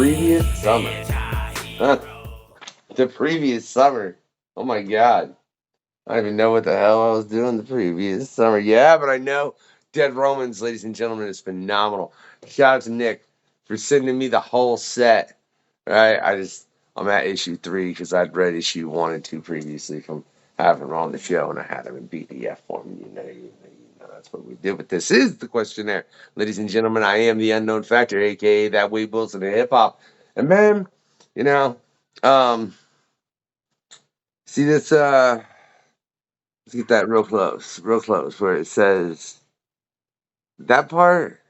previous summer. Huh. The previous summer. Oh my God. I don't even know what the hell I was doing the previous summer. Yeah, but I know Dead Romans, ladies and gentlemen, is phenomenal. Shout out to Nick for sending me the whole set. Right? I'm at issue 3 because I'd read issue 1 and 2 previously from having him on the show, and I had him in PDF form. You know, that's what we did. But this is the questionnaire, ladies and gentlemen. I am the unknown factor, aka that Wade Wilson of hip hop. And man, you know, um, see this. Let's get that real close, where it says that part,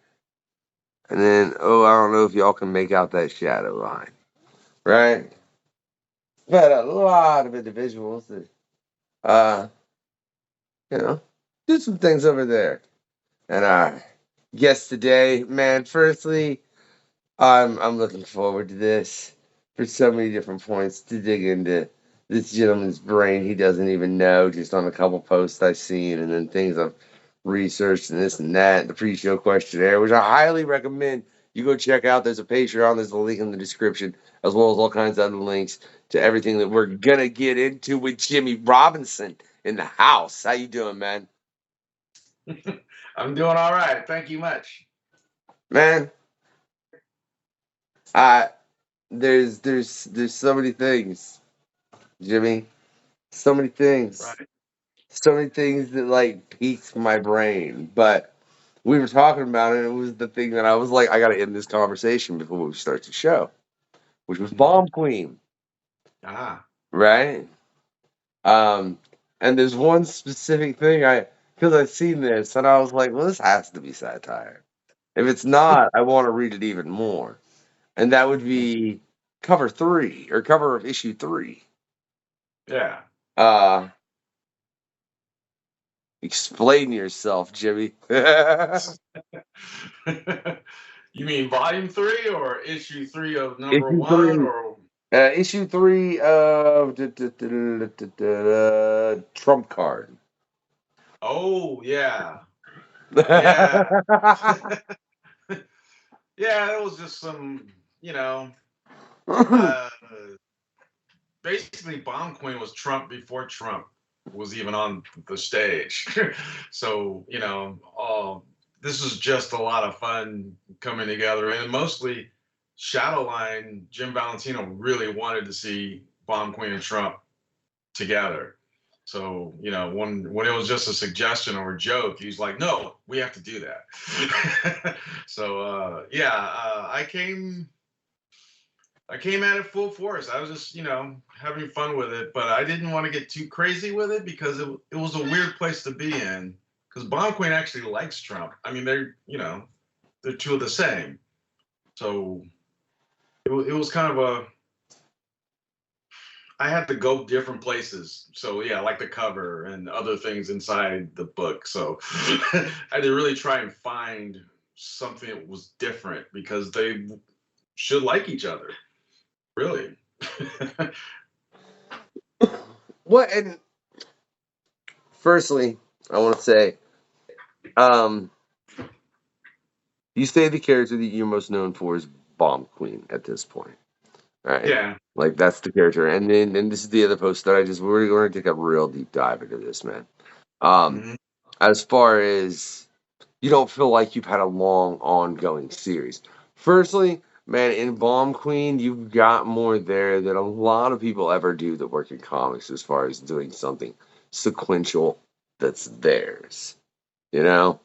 and then I don't know if y'all can make out that shadow line, right? But a lot of individuals that uh you know do some things over there, and guess today, man. Firstly, I'm looking forward to this for so many different points to dig into this gentleman's brain. He doesn't even know, just on a couple posts I've seen, and then things I've researched and this and that. The pre-show questionnaire, which I highly recommend you go check out. There's a Patreon. There's a link in the description, as well as all kinds of other links to everything that we're gonna get into with Jimmie Robinson in the house. How you doing, man? I'm doing all right. Thank you much. Man, I there's so many things, Jimmy. So many things. Right. So many things that like piqued my brain. But we were talking about it. It was the thing that I was like, I got to end this conversation before we start the show, which was Mhm. Bomb Queen, Ah. right? Um, and there's one specific thing because I've seen this and I was like, well, this has to be satire. If it's not, I want to read it even more. And that would be cover 3 or cover of issue 3. Yeah. Uh, Explain yourself, Jimmy. You mean volume 3 or issue 3 of number Issue 1 3. or Issue 3 of Trump Card. oh yeah. Yeah. Yeah, it was just some, you know, uh basically Bomb Queen was Trump before Trump was even on the stage. So, this is just a lot of fun coming together. And mostly Shadowline, Jim Valentino really wanted to see Bomb Queen and Trump together. So, when it was just a suggestion or a joke, he's like, no, we have to do that. So, I came at it full force. I was just, having fun with it, but I didn't want to get too crazy with it because it was a weird place to be in. Because Bomb Queen actually likes Trump. I mean, they're two of the same. So it was kind of I had to go different places. So yeah, like the cover and other things inside the book. So I had to really try and find something that was different because they should like each other. Really. What? And firstly, I want to say, um, you say the character that you're most known for is Bomb Queen at this point, right? Yeah. Like that's the character, and this is the other post that we're going to take a real deep dive into this, man. Um, Mhm. as far as you don't feel like you've had a long ongoing series. Firstly, man, in Bomb Queen, you've got more there than a lot of people ever do that work in comics as far as doing something sequential that's theirs. You know?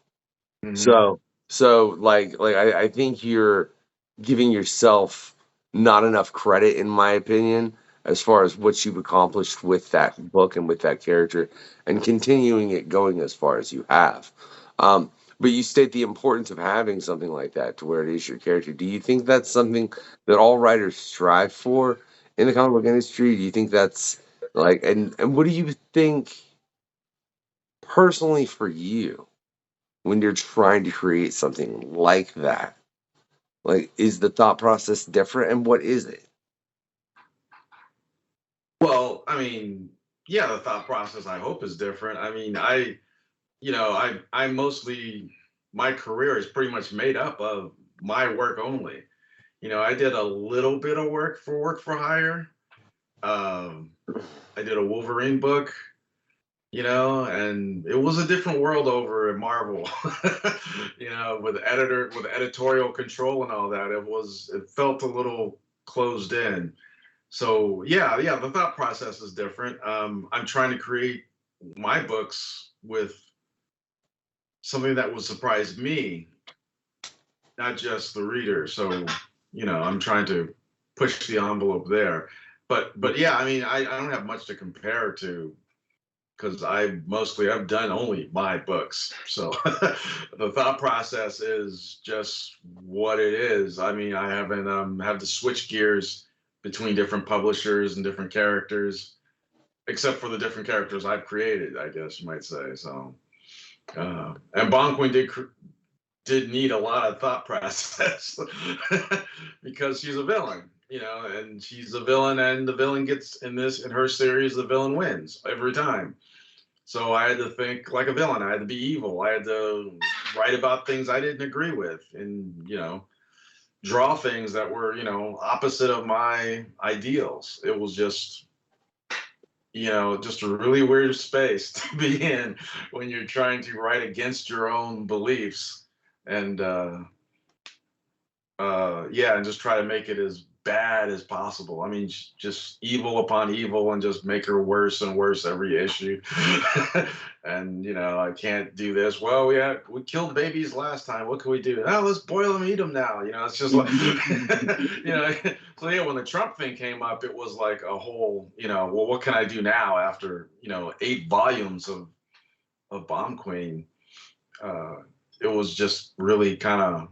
Mhm. So like I think you're giving yourself not enough credit in my opinion as far as what you've accomplished with that book and with that character and continuing it going as far as you have. But you state the importance of having something like that to where it is your character. Do you think that's something that all writers strive for in the comic book industry? Do you think that's like and what do you think personally for you when you're trying to create something like that? Like, is the thought process different, and what is it? Well, I mean, yeah, the thought process I hope is different. I mean, I mostly my career is pretty much made up of my work only. I did a little bit of work for hire. Um, I did a Wolverine book, and it was a different world over at Marvel, with editorial control and all that. It felt a little closed in. So yeah, the thought process is different. I'm trying to create my books with something that would surprise me, not just the reader. So, I'm trying to push the envelope there. But yeah, I mean, I don't have much to compare to because I've done only my books. So the thought process is just what it is. I mean, I haven't have to switch gears between different publishers and different characters, except for the different characters I've created, I guess you might say. So and Bon Queen did need a lot of thought process because she's a villain, and she's a villain, and the villain gets in her series, the villain wins every time. So I had to think like a villain. I had to be evil. I had to write about things I didn't agree with, and draw things that were opposite of my ideals. It was just a really weird space to be in when you're trying to write against your own beliefs, and yeah, and just try to make it as bad as possible. I mean, just evil upon evil, and just make her worse and worse every issue. And I can't do this. Well, we killed babies last time. What can we do? Oh, let's boil them, eat them now. It's just like, So yeah, when the Trump thing came up, it was like a whole, well, what can I do now after 8 volumes of Bomb Queen? It was just really kind of,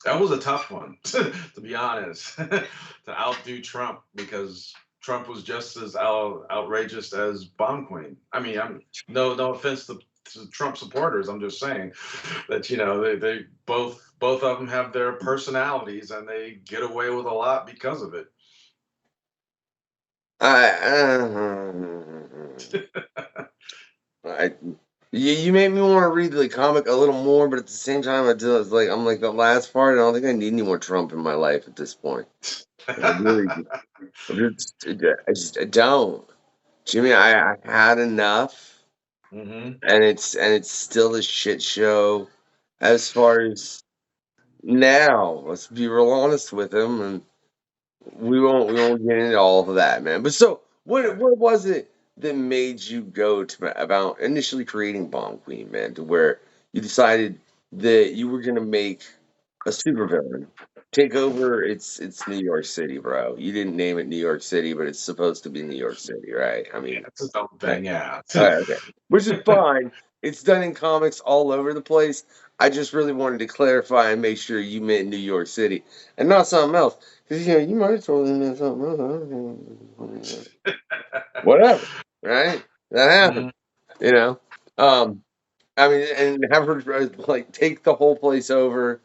that was a tough one, to be honest, to outdo Trump, because Trump was just as outrageous as Bomb Queen. I mean, I'm no offense to Trump supporters. I'm just saying that they both of them have their personalities, and they get away with a lot because of it. I you made me want to read the comic a little more, but at the same time, I'm like the last part. I don't think I need any more Trump in my life at this point. I really, I don't. Jimmy, I had enough, Hmm. and it's still a shit show as far as now. Let's be real honest with him, and we won't get into all of that, man. But so what was it that made you go to about initially creating Bomb Queen, man, to where you decided that you were gonna make a supervillain take over it's New York City, bro. You didn't name it New York City, but it's supposed to be New York City, right? I Yeah, mean, it's its own right. thing. Yeah. All right, okay. Which is fine. It's done in comics all over the place. I just really wanted to clarify and make sure you meant New York City and not something else. Because you might have told me something else. Whatever, right? That happened, Mhm. you know. Um, I mean, and have her like take the whole place over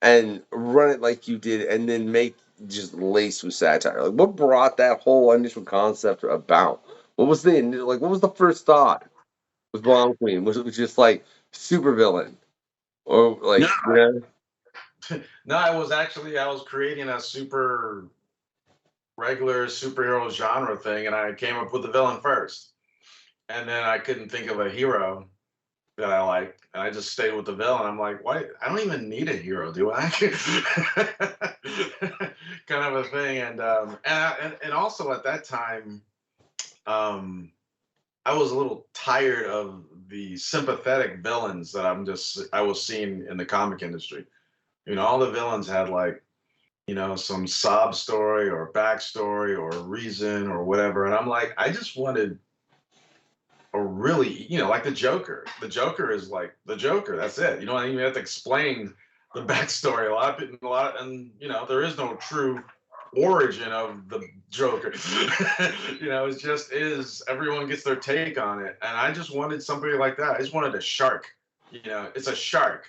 and run it like you did, and then make just laced with satire. Like, what brought that whole initial concept about? What was what was the first thought with Bomb Queen? Was it just like super villain or No, like no, it was actually, I was creating a super regular superhero genre thing, and I came up with the villain first, and then I couldn't think of a hero that I liked, and I just stayed with the villain. I'm like, why? I don't even need a hero, do I? Kind of a thing, and also at that time, um, I was a little tired of the sympathetic villains that I was seeing in the comic industry. All the villains had like some sob story or backstory or reason or whatever. And I'm like, I just wanted a really, like the Joker. The Joker is like the Joker. That's it. You don't even have to explain the backstory. And there is no true origin of the Joker. It just is. Everyone gets their take on it, and I just wanted somebody like that. I just wanted a shark. It's a shark.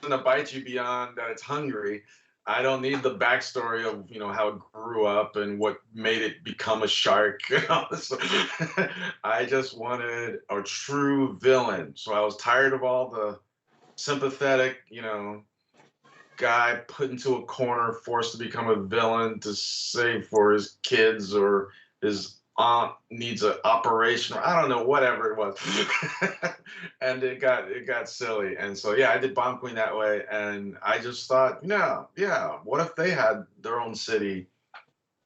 Gonna bite you beyond that it's hungry. I don't need the backstory of how it grew up and what made it become a shark. So, I just wanted a true villain. So I was tired of all the sympathetic, guy put into a corner, forced to become a villain to save for his kids, or his aunt needs an operation, or I don't know, whatever it was. And it got silly. And so yeah, I did Bomb Queen that way. And I just thought, no, yeah, what if they had their own city?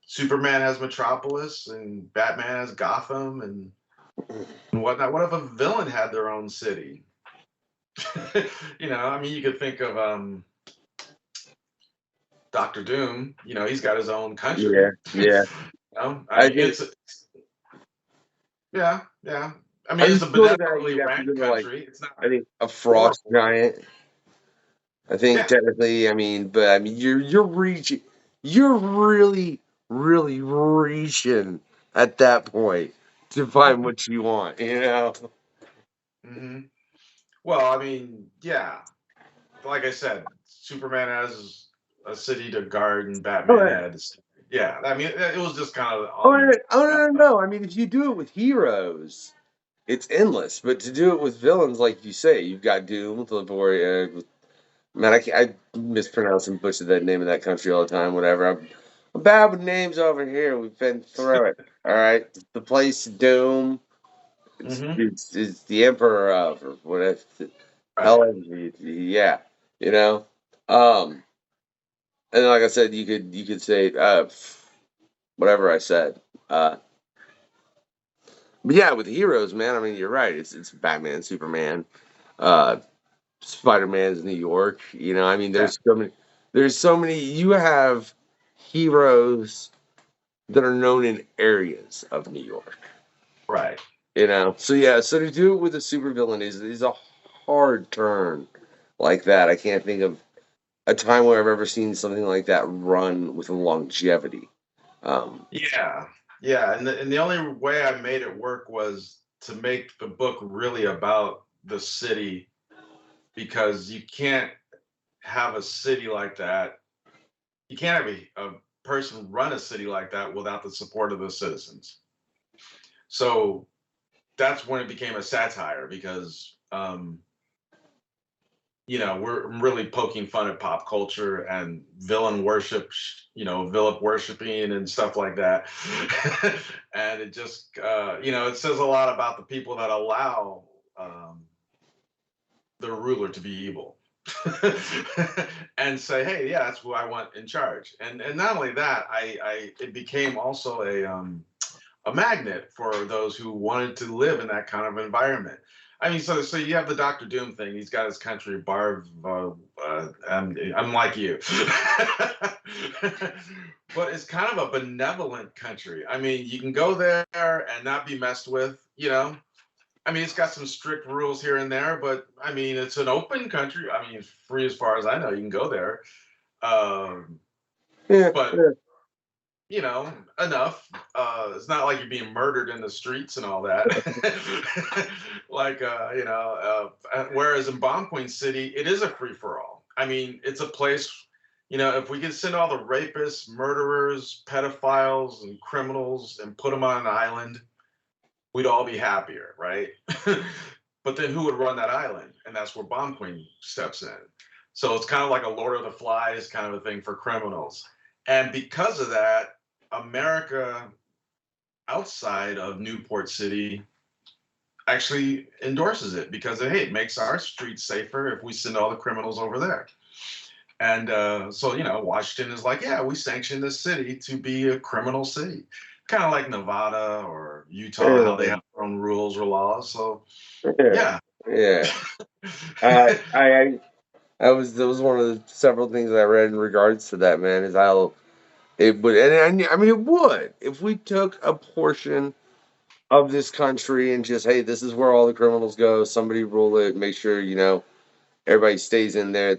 Superman has Metropolis and Batman has Gotham and whatnot. What if a villain had their own city? I mean, you could think of Doctor Doom. He's got his own Yeah, country. yeah. I I mean, think yeah, yeah. I mean, I'm it's a sure that benevolently you'd have to ran go to like country. It's not I think a frost horrible. giant. I think Yeah. technically, I mean, but I mean, you're really, really reaching at that point to find what you want, you know? hmm Well, I mean, yeah. Like I said, Superman has a city to guard, and Oh, Batman yeah. had a city. Yeah. I mean, it was just kind of Oh, no, on. oh, no, no, no. I mean, if you do it with heroes, it's endless. But to do it with villains, like you say, you've got Doom, Liboria. Man, I mispronounce and butcher that name of that country all the time. Whatever. I'm bad with names over here. We've been through it. All right, the place Doom. It's hmm it's, it's the Emperor of or whatever. Right. Hell, yeah, you know. Um, and like I said, you could say whatever I said. But yeah, with heroes, man. I mean, you're right. It's Batman, Superman, uh, Spider Man's New York. I mean, Yeah. there's so many. You have heroes that are known in areas of New York. Right. So yeah, so to do it with a supervillain is a hard turn like that. I can't think of a time where I've ever seen something like that run with longevity. Um, Yeah. Yeah. And the only way I made it work was to make the book really about the city, because you can't have a city like that. You can't have a person run a city like that without the support of the citizens. So that's when it became a satire, because we're really poking fun at pop culture and villain worship, villain worshiping and stuff like that. And it just, it says a lot about the people that allow the ruler to be evil. And say, hey, yeah, that's who I want in charge. And not only that, it became also a magnet for those who wanted to live in that kind of environment. I mean, so you have the Doctor Doom thing. He's got his country, Barv. I'm like you, but it's kind of a benevolent country. I mean, you can go there and not be messed with. I mean, it's got some strict rules here and there, but I mean, it's an open country. I mean, it's free as far as I know. You can go there, um, yeah, but yeah, enough. It's not like you're being murdered in the streets and all that. Like, whereas in Bomb Queen City, it is a free for all. I mean, it's a place, if we could send all the rapists, murderers, pedophiles, and criminals and put them on an island, we'd all be happier, right? But then who would run that island? And that's where Bomb Queen steps in. So it's kind of like a Lord of the Flies kind of a thing for criminals. And because of that, America outside of Newport City actually endorses it, because hey, it makes our streets safer if we send all the criminals over there. And so, Washington is like, yeah, we sanction this city to be a criminal city, kind of like Nevada or Utah, how they yeah, have their own rules or laws. So, yeah. yeah. Yeah. That was one of the several things I read in regards to that, man. Is how it would, and I mean, it would if we took a portion of this country and just, hey, this is where all the criminals go. Somebody rule it. Make sure everybody stays in there.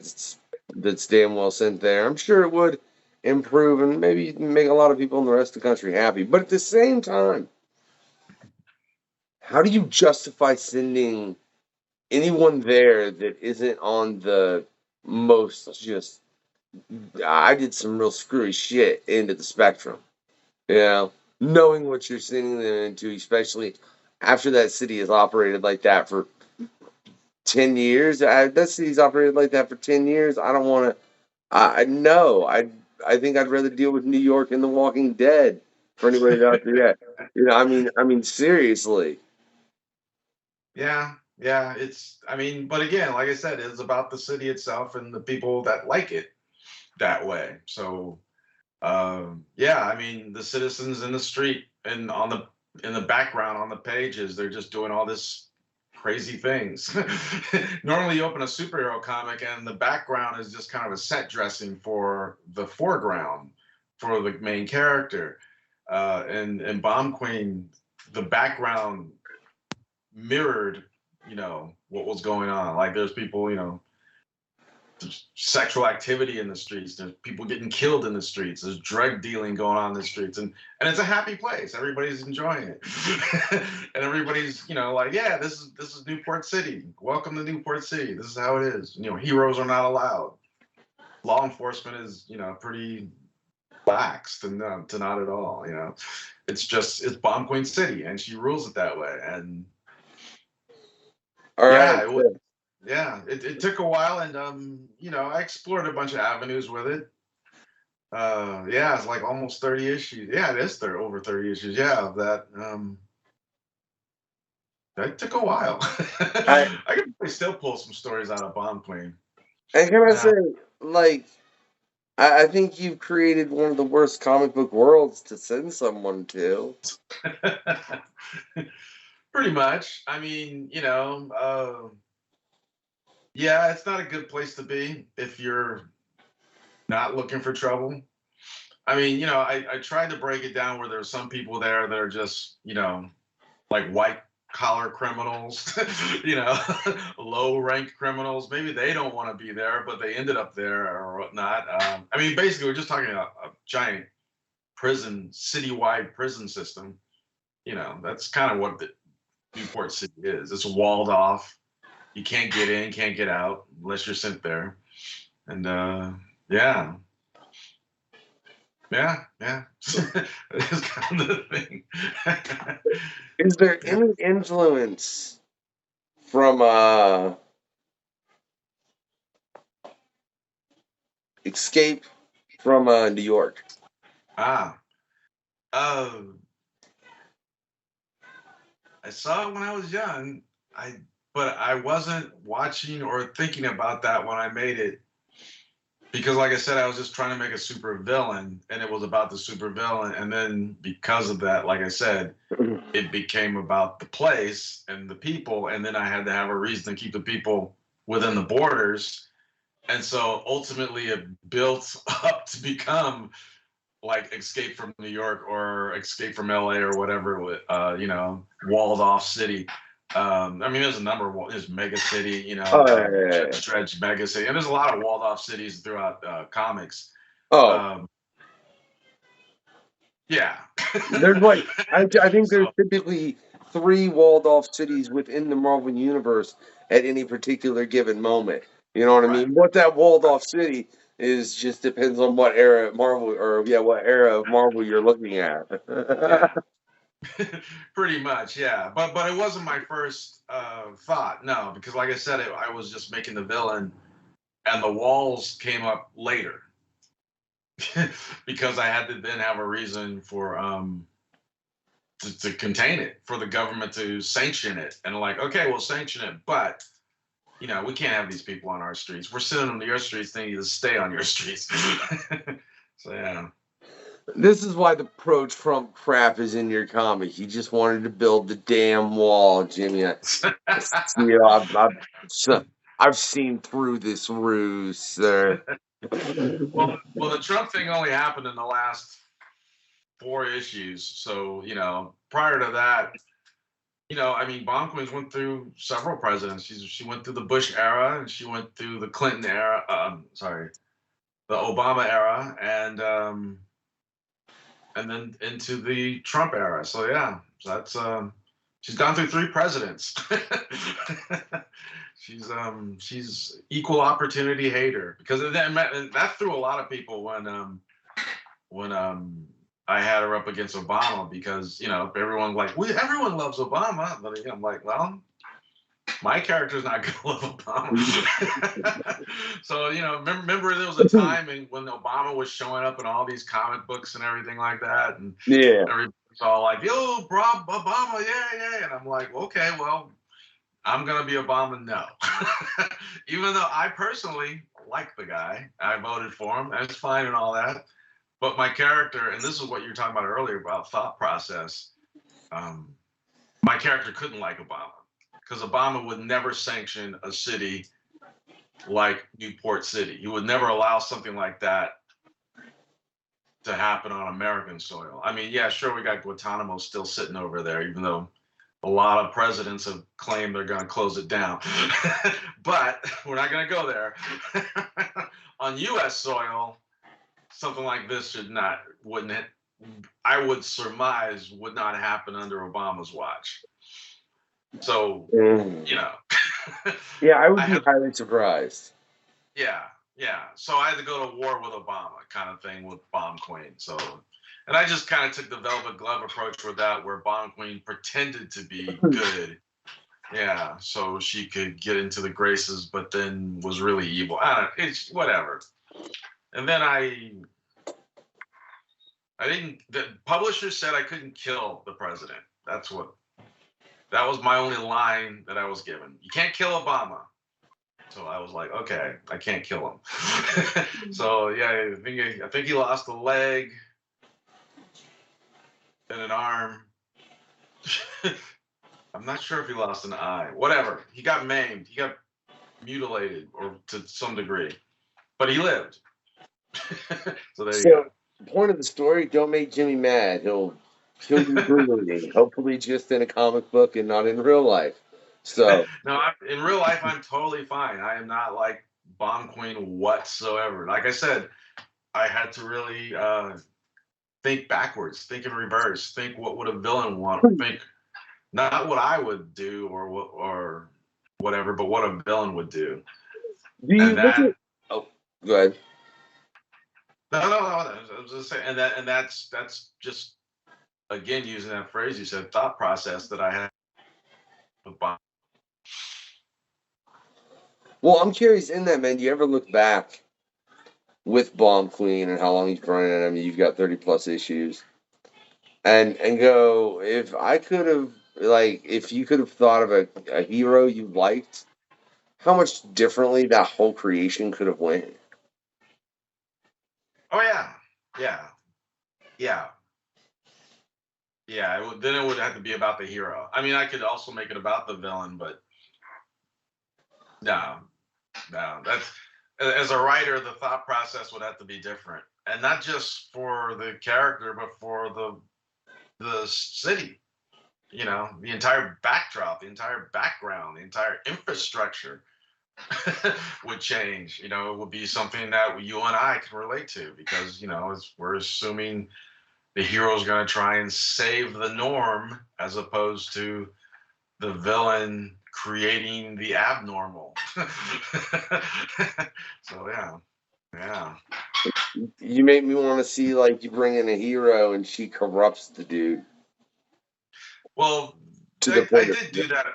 That's damn well sent there. I'm sure it would improve and maybe make a lot of people in the rest of the country happy. But at the same time, how do you justify sending anyone there that isn't on the most just I did some real screwy shit into the spectrum? Knowing what you're sending them into, especially after that city has operated like that for 10 years. That city's operated like that for 10 years. I don't want to. I no. I think I'd rather deal with New York and The Walking Dead for anybody out there yet. You know, I mean, seriously. Yeah, yeah. I mean, but again, like I said, it's about the city itself and the people that like it that way. So, yeah, I mean, the citizens in the street and in the background on the pages, they're just doing all this crazy things. Normally, you open a superhero comic and the background is just kind of a set dressing for the foreground for the main character. And Bomb Queen, the background mirrored, what was going on. Like there's people, there's sexual activity in the streets. There's people getting killed in the streets. There's drug dealing going on in the streets, and it's a happy place. Everybody's enjoying it, and everybody's like, yeah, this is Newport City. Welcome to Newport City. This is how it is. Heroes are not allowed. Law enforcement is pretty lax to not at all. It's Bomb Queen City, and she rules it that way. And All right. yeah, it took a while, and I explored a bunch of avenues with it. Yeah, it's like almost 30 issues. Yeah, it is there over 30 issues. Yeah, that took a while. I I could probably still pull some stories out of Bomb Queen. and can I Yeah. say, like, I think you've created one of the worst comic book worlds to send someone to. Pretty much. I mean, yeah, it's not a good place to be if you're not looking for trouble. I mean, I tried to break it down where there's some people there that are just, like white collar criminals, low ranked criminals. Maybe they don't want to be there, but they ended up there or whatnot. I mean, basically, we're just talking about a giant prison, citywide prison system. That's kind of what the Newport City is. It's walled off. You can't get in, can't get out unless you're sent there. And yeah. Yeah, yeah. It's kind of the thing. Is there any influence from Escape from New York? Ah, um, I saw it when I was young. But I wasn't watching or thinking about that when I made it because, like I said, I was just trying to make a super villain, and it was about the super villain. And then because of that, like I said, it became about the place and the people, and then I had to have a reason to keep the people within the borders. And so ultimately, it built up to become like Escape from New York or Escape from LA or whatever, walled off city. I mean, there's a number of there's Mega City, Dredge Mega City, and there's a lot of walled off cities throughout comics. Oh, Yeah. there's like I think there's So, typically 3 walled off cities within the Marvel universe at any particular given moment. You know what I right. mean? What that walled off city is just depends on what era of Marvel or what era of Marvel you're looking at. Yeah. Pretty much, yeah. But it wasn't my first thought, no, because like I said, I was just making the villain, and the walls came up later because I had to then have a reason for to contain it, for the government to sanction it, and like, okay, we'll sanction it, but we can't have these people on our streets. We're sending them to your streets. They need to stay on your streets. So yeah. This is why the pro-Trump crap is in your comic. He just wanted to build the damn wall, Jimmy. I've seen through this ruse, sir. Well, the Trump thing only happened in the last 4 issues. So, prior to that, I mean, Bomb Queens went through several presidents. She went through the Bush era, and she went through the Clinton era. Sorry, the Obama era, and then into the Trump era. So yeah, so that's she's gone through 3 presidents. She's equal opportunity hater because that threw a lot of people when I had her up against Obama because everyone like everyone loves Obama, but I'm like, well, My character's not going to love Obama. So, remember there was a time when Obama was showing up in all these comic books and everything like that. And Yeah. everybody's all like, yo, bro, Obama, yeah. And I'm like, okay, well, I'm going to be Obama now. Even though I personally like the guy, I voted for him, and it's fine and all that. But my character, and this is what you were talking about earlier about thought process, my character couldn't like Obama because Obama would never sanction a city like Newport City. He would never allow something like that to happen on American soil. I mean, yeah, sure, we got Guantanamo still sitting over there, even though a lot of presidents have claimed they're going to close it down. But we're not going to go there. On U.S. soil, something like this I would surmise would not happen under Obama's watch. So, Yeah, I would be highly surprised. Yeah. So I had to go to war with Obama, kind of thing, with Bomb Queen. So, and I just kind of took the velvet glove approach with that, where Bomb Queen pretended to be good. Yeah, so she could get into the graces, but then was really evil. I don't know, it's whatever. And then the publisher said I couldn't kill the president. That was my only line that I was given. You can't kill Obama. So I was like, okay, I can't kill him. So yeah, I think he lost a leg and an arm. I'm not sure if he lost an eye. Whatever. He got maimed. He got mutilated, or to some degree, but he lived. So there you go. Point of the story: don't make Jimmy mad. He'll kill you brutally. Hopefully, just in a comic book and not in real life. So no, in real life, I'm totally fine. I am not like Bomb Queen whatsoever. Like I said, I had to really think backwards, think in reverse, think what would a villain want, think not what I would do or whatever, but what a villain would do. Do you look at? Oh, go ahead. No. I was just saying, and that's just again using that phrase you said, thought process that I had with Bomb. Well, I'm curious in that, man. Do you ever look back with Bomb Queen and how long he's running it? I mean, you've got 30 plus issues, and go, if I could have, if you could have thought of a hero you liked, how much differently that whole creation could have went. Oh yeah. Then it would have to be about the hero. I mean, I could also make it about the villain, but no. That's, as a writer, the thought process would have to be different, and not just for the character, but for the city. The entire backdrop, the entire background, the entire infrastructure would change. It would be something that you and I can relate to, because we're assuming the hero's going to try and save the norm, as opposed to the villain creating the abnormal. So yeah. You make me want to see, you bring in a hero and she corrupts the dude. Well, I did do that.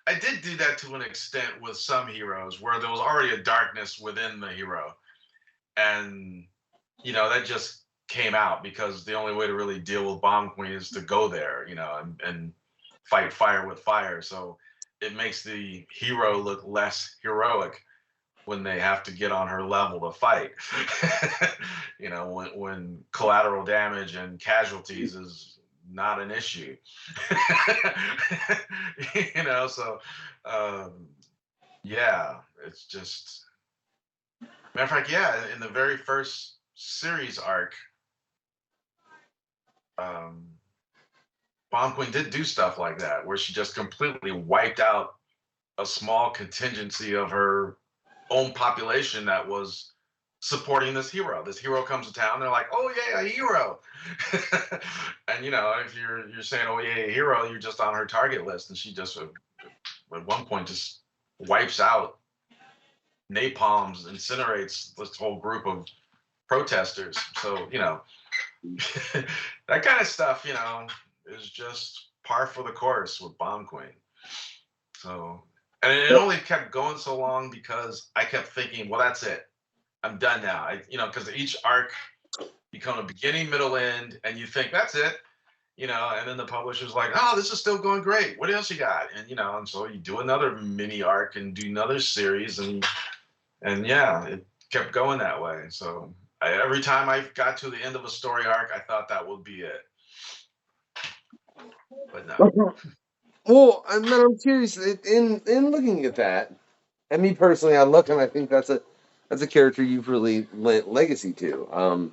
I did do that to an extent with some heroes, where there was already a darkness within the hero, and that just came out because the only way to really deal with Bomb Queen is to go there, and fight fire with fire. So it makes the hero look less heroic when they have to get on her level to fight. When collateral damage and casualties is not an issue. So yeah, it's just, matter of fact, yeah, in the very first series arc, Bomb Queen did do stuff like that, where she just completely wiped out a small contingency of her own population that was supporting this hero. This hero comes to town, they're like, oh yeah, a hero. And if you're saying, oh yeah, a hero, you're just on her target list, and she just at one point just wipes out, napalms, incinerates this whole group of protesters. So that kind of stuff is just par for the course with Bomb Queen. So, and it only kept going so long because I kept thinking, well, that's it. I'm done now. Because each arc become a beginning, middle, end, and you think that's it. And then the publisher's like, oh, this is still going great. What else you got? And so you do another mini arc and do another series, and yeah, it kept going that way. So every time I got to the end of a story arc, I thought that would be it. But no. Well, and then I'm curious in looking at that, and me personally, I look and I think that's a character you've really lent legacy to.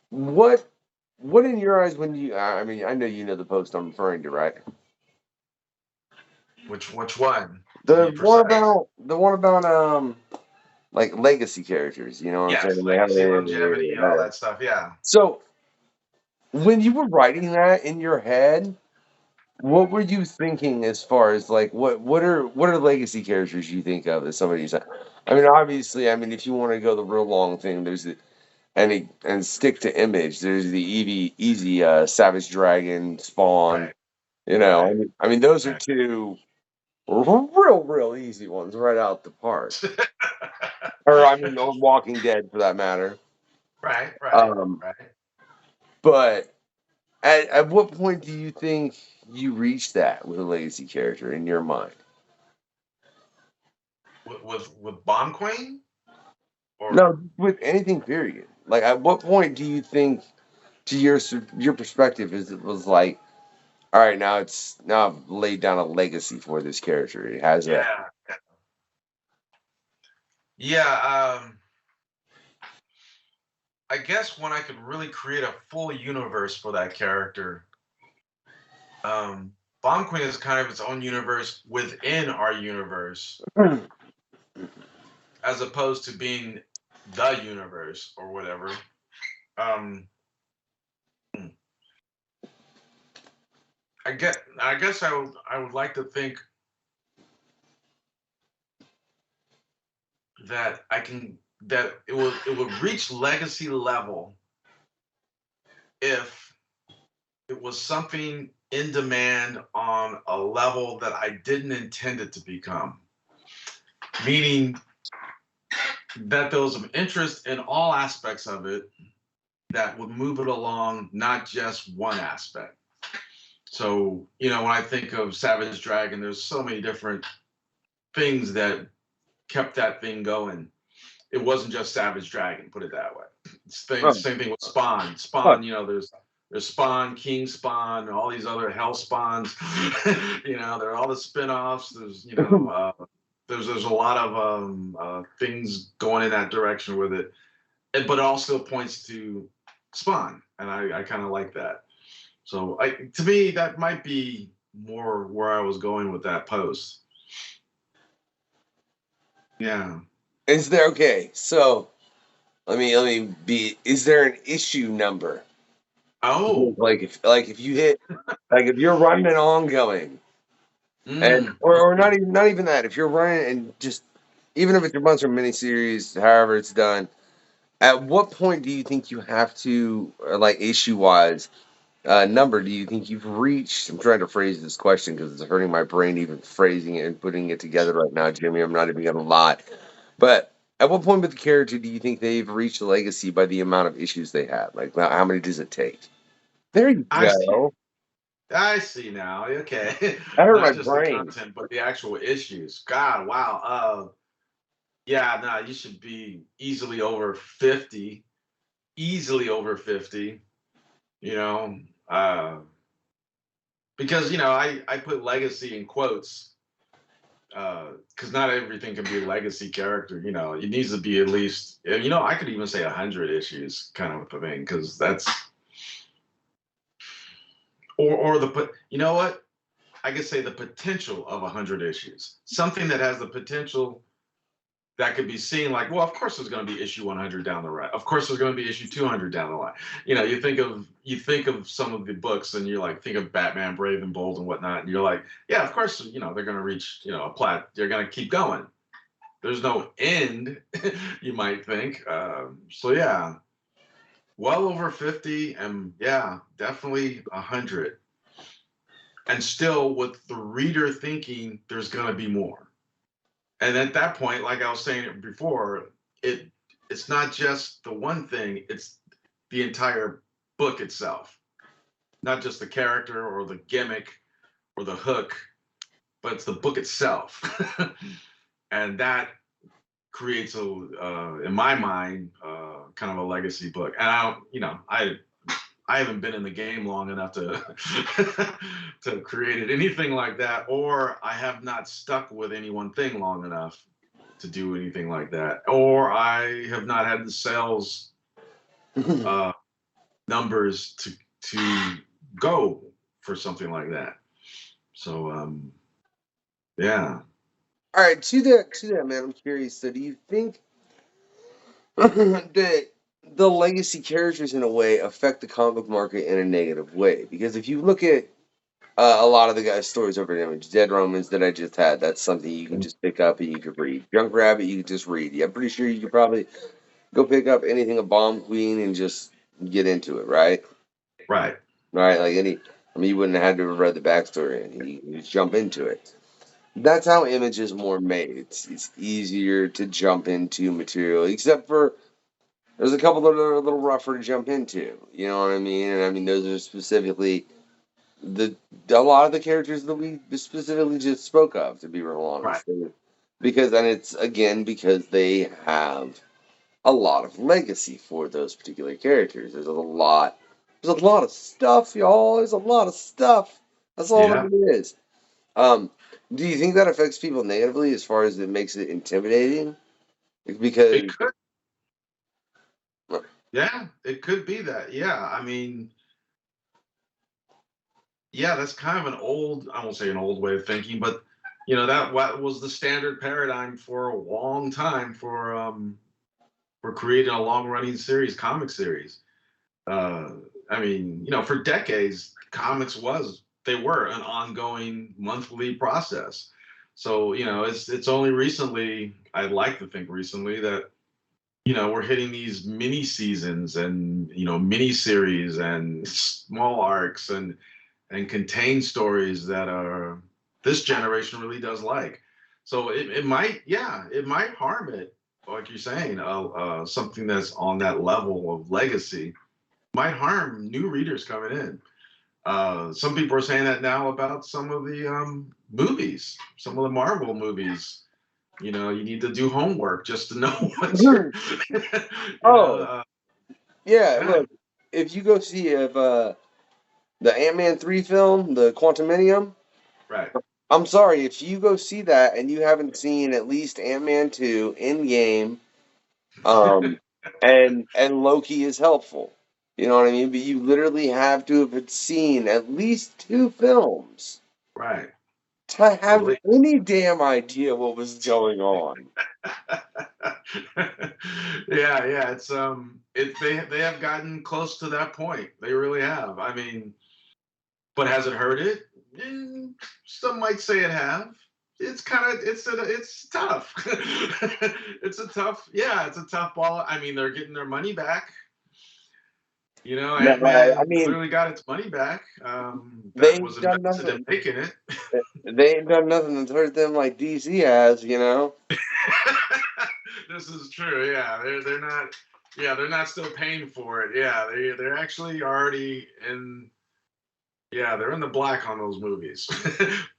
What in your eyes when you? I mean, I know you know the post I'm referring to, right? Which one? To The be one precise. about like legacy characters. You know what I'm Yes, saying? legacy, longevity, all that stuff. Yeah. So when you were writing that in your head, what were you thinking as far as like what are legacy characters you think of as somebody's? I mean, obviously, I mean, if you want to go the real long thing, there's the and stick to image. There's the easy Savage Dragon, Spawn. Right. I Right. mean, those are Right. two real easy ones right out the park. Or I mean, or Walking Dead for that matter. Right. Right. Um, Right. but at what point do you think you reach that with a legacy character in your mind? With Bomb Queen No, or with anything. Period. Like, at what point do you think, to your perspective, is it was like, all right, now I've laid down a legacy for this character. It has a yeah. Yeah. I guess when I could really create a full universe for that character, Bomb Queen is kind of its own universe within our universe, as opposed to being the universe or whatever. Um, I guess I would like to think that it would reach legacy level if it was something in demand on a level that I didn't intend it to become. Meaning that there was some interest in all aspects of it that would move it along, not just one aspect. So, when I think of Savage Dragon, there's so many different things that kept that thing going. It wasn't just Savage Dragon, put it that way. oh, Same thing with Spawn. oh, Spawn, there's Spawn, King Spawn, all these other Hell Spawns. There are all the spin-offs. There's a lot of things going in that direction with it, but it all still points to Spawn, and I kind of like that. So to me, that might be more where I was going with that post. Yeah. is there okay? So let me be. Is there an issue number? Oh. Like if you hit like if you're running an ongoing and Mm. or not even that if you're running and just even if it's a bunch of miniseries, however it's done. At what point do you think you have to, like issue wise, number do you think you've reached? I'm trying to phrase this question because it's hurting my brain even phrasing it and putting it together right now, Jimmy. I'm not even gonna lie. But at what point with the character do you think they've reached a legacy by the amount of issues they have? Like, how many does it take? There you I see. go. I see now. Okay. That hurt my Not just the brain. content, but the actual issues. God, wow. Yeah, no, you should be easily over 50. Easily over 50, you know. Uh, because I put legacy in quotes, because not everything can be a legacy character. It needs to be at least, I could even say 100 issues kind of a thing, because that's or you know what? I could say the potential of 100 issues. Something that has the potential that could be seen like, well, of course there's going to be issue 100 down the line. Of course there's going to be issue 200 down the line. You think of some of the books, and you like think of Batman, Brave and Bold and whatnot, and you're like, yeah, of course, they're going to reach, a plat. They're going to keep going. There's no end, you might think. So yeah, well over 50, and yeah, definitely 100. and still with the reader thinking there's going to be more. And at that point, like I was saying before, it's not just the one thing, it's the entire book itself, not just the character or the gimmick or the hook, but it's the book itself. And that creates in my mind, kind of a legacy book. And I haven't been in the game long enough to to create anything like that, or I have not stuck with any one thing long enough to do anything like that, or I have not had the sales numbers to go for something like that. So yeah. All right, to that, man. I'm curious. So, do you think that the legacy characters, in a way, affect the comic book market in a negative way? Because if you look at a lot of the guys' stories over at Image, Dead Romans that I just had, that's something you can just pick up and you could read. Junk Rabbit, you could just read. Yeah, I'm pretty sure you could probably go pick up anything of Bomb Queen and just get into it, right? Right. Right, like you wouldn't have had to have read the backstory and you just jump into it. That's how Image is more made. It's easier to jump into material, except for there's a couple that are a little rougher to jump into. You know what I mean? And I mean those are specifically a lot of the characters that we specifically just spoke of, to be real Right. honest. Because and it's again because they have a lot of legacy for those particular characters. There's a lot of stuff, y'all. There's a lot of stuff. That's all Yeah. that it is. Do you think that affects people negatively as far as it makes it intimidating? It Because could. Yeah, it could be that. Yeah. I mean, yeah, that's kind of an old, I won't say an old way of thinking, but that what was the standard paradigm for a long time for creating a long running series, comic series. Uh, I mean, for decades, comics they were an ongoing monthly process. So, it's only recently, I'd like to think recently that, we're hitting these mini seasons and, mini series and small arcs and contain stories that are this generation really does like. So it might, yeah, it might harm it, like you're saying, something that's on that level of legacy might harm new readers coming in. Some people are saying that now about some of the movies, some of the Marvel movies. You need to do homework just to know what you're, oh yeah, yeah, look, if you go see the Ant-Man 3 film, the Quantuminium, right. I'm sorry, if you go see that and you haven't seen at least Ant-Man 2 in game, um, and Loki is helpful. You know what I mean? But you literally have to have seen at least two films Right. to At have least. any damn idea what was going on. Yeah. They have gotten close to that point. They really have. I mean, but has it hurt it? Some might say it have. It's tough. It's a tough ball. I mean, they're getting their money back. No, I Ant-Man mean, clearly got its money back. they That ain't was done invested in nothing. making it. They ain't done nothing to hurt them like DC has, you know? This is true. Yeah, they're not. Yeah, they're not still paying for it. Yeah, they're actually already in. Yeah, they're in the black on those movies.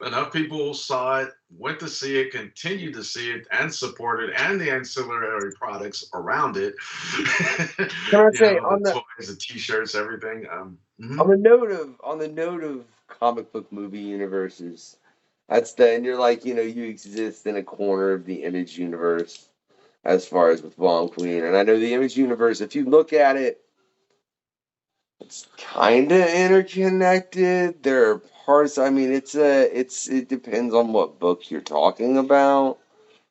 Enough people saw it, went to see it, continued to see it, and support it, and the ancillary products around it. Can I say The toys, the T-shirts, everything. on the note of comic book movie universes, that's the and you're like, you exist in a corner of the Image universe as far as with Bomb Queen. And I know the Image universe, if you look at it, it's kinda interconnected. There are parts I mean it depends on what book you're talking about.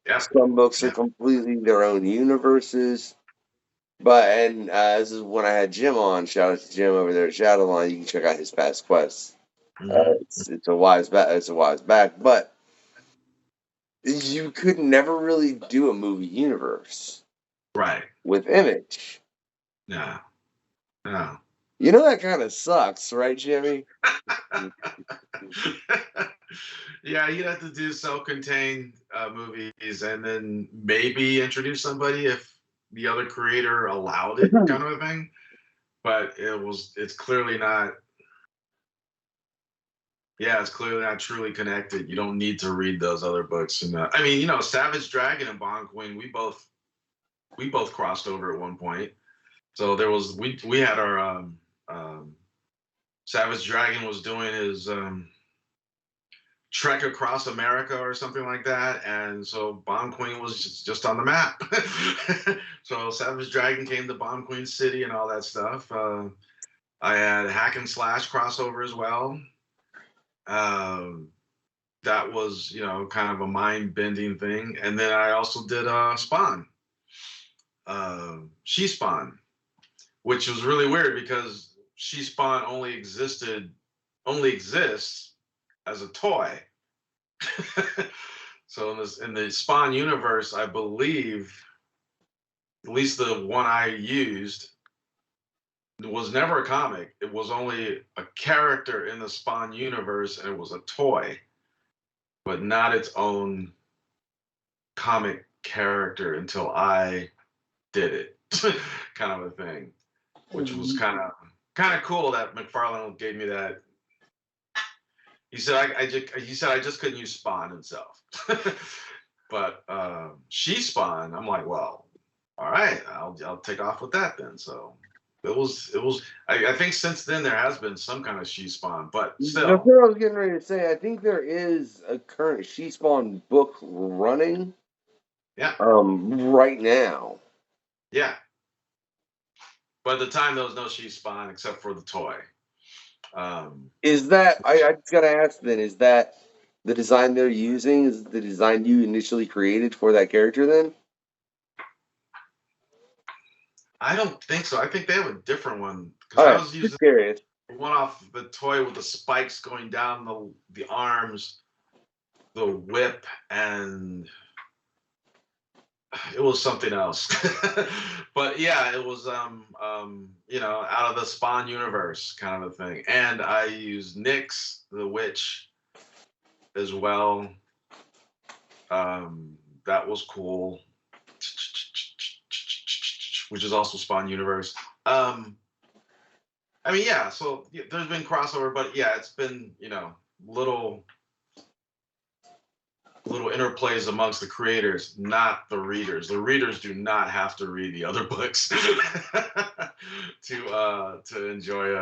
Yeah, Some books are yeah. completely their own universes. But this is when I had Jim on. Shout out to Jim over there at Shadowline. You can check out his past quests. Hmm. It's a wise back. It's a wise back. But you could never really do a movie universe Right. with Image. No. No. You know that kind of sucks, right, Jimmy? Yeah, you'd have to do self-contained movies and then maybe introduce somebody if the other creator allowed it, kind of a thing. But it's clearly not. Yeah, it's clearly not truly connected. You don't need to read those other books. And I mean, Savage Dragon and Bond Queen, we both crossed over at one point. So we had our Savage Dragon was doing his trek across America or something like that, and so Bond Queen was just on the map. So Savage Dragon came to Bond Queen City and all that stuff. I had Hack and Slash crossover as well. Um, that was kind of a mind bending thing, and then I also did Spawn, She Spawn, which was really weird because She Spawn only exists as a toy. So in the Spawn universe, I believe, at least the one I used, was never a comic. It was only a character in the Spawn universe, and it was a toy, but not its own comic character until I did it, kind of a thing, which was kind of cool that McFarlane gave me that. He said I just couldn't use Spawn himself, but She Spawn. I'm like, well, all right, I'll take off with that then. So it was. I think since then there has been some kind of She Spawn, but That's still, what I was getting ready to say. I think there is a current She Spawn book running yeah, right now. yeah. But at the time there was no She Spawn except for the toy. Is that I just gotta ask then, is that the design they're using? Is the design you initially created for that character then? I don't think so. I think they have a different one because I Alright, was using just curious. one off the toy with the spikes going down the arms, the whip, and it was something else. But yeah, it was out of the Spawn universe kind of a thing. And I used Nyx the witch as well. That was cool. Which is also Spawn universe. I mean, yeah, so there's been crossover, but yeah, it's been, little interplays amongst the creators, not the readers. The readers do not have to read the other books to enjoy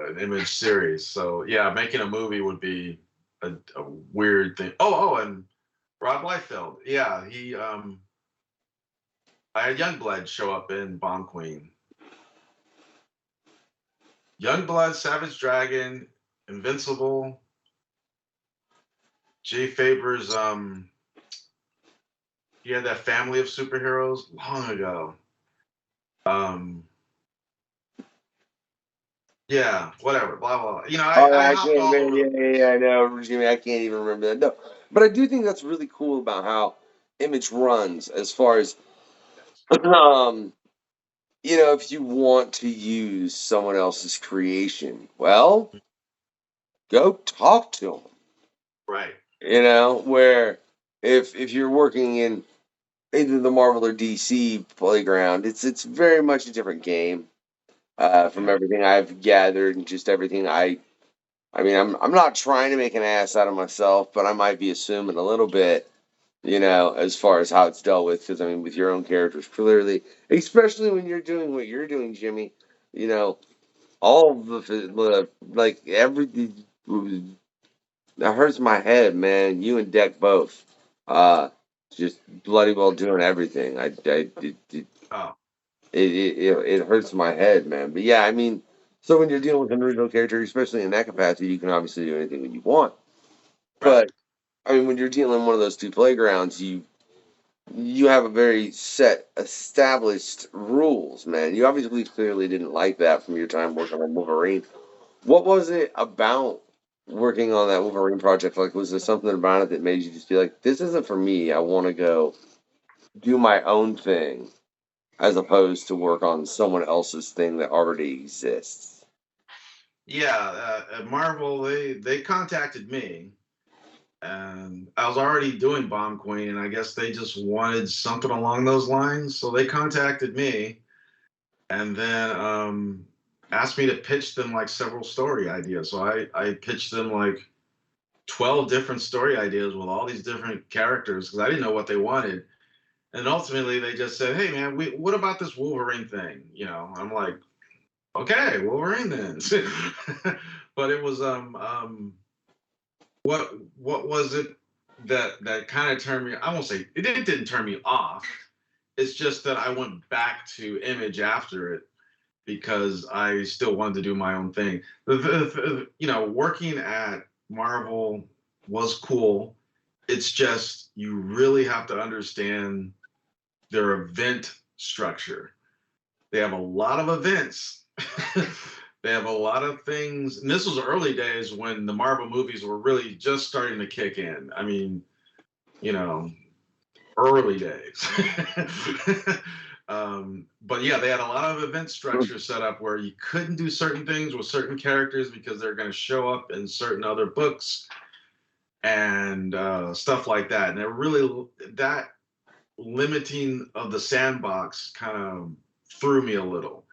an Image series. So yeah, making a movie would be a weird thing. And Rob Liefeld, yeah, I had Youngblood show up in Bomb Queen. Youngblood, Savage Dragon, Invincible, Jay Faber's he had that family of superheroes long ago. Yeah, whatever, blah blah. I I hopped can't all over the place. I know, Jimmy, I can't even remember that. No. But I do think that's really cool about how Image runs as far as um if you want to use someone else's creation, well, go talk to them. Right. Where if you're working in either the Marvel or DC playground, it's very much a different game. From Yeah. everything I've gathered and just everything I mean, I'm not trying to make an ass out of myself, but I might be assuming a little bit, as far as how it's dealt with. Because I mean, with your own characters, clearly, especially when you're doing what you're doing, Jimmy, you know, all like everything that hurts my head, man. You and Deck both, uh, just bloody well doing everything. Oh, It hurts my head, man. But yeah, I mean, so when you're dealing with an original character, especially in that capacity, you can obviously do anything that you want. right. But I mean, when you're dealing in one of those two playgrounds, you have a very set, established rules, man. You obviously clearly didn't like that from your time working on Wolverine. What was it about working on that Wolverine project? Like, was there something about it that made you just be like, "This isn't for me. I want to go do my own thing," as opposed to work on someone else's thing that already exists? Yeah, at Marvel, they contacted me, and I was already doing Bomb Queen, and I guess they just wanted something along those lines. So they contacted me, and then asked me to pitch them like several story ideas. So I pitched them like 12 different story ideas with all these different characters because I didn't know what they wanted. And ultimately, they just said, "Hey, man, what about this Wolverine thing?" I'm like, "Okay, Wolverine then." But it was what was it that kind of turned me? I won't say didn't turn me off. It's just that I went back to Image after it because I still wanted to do my own thing. Working at Marvel was cool. It's just you really have to understand their event structure. They have a lot of events. They have a lot of things. And this was early days when the Marvel movies were really just starting to kick in. I mean, you know, early days. But yeah, they had a lot of event structure set up where you couldn't do certain things with certain characters because they're going to show up in certain other books and stuff like that. And it really, that limiting of the sandbox kind of threw me a little.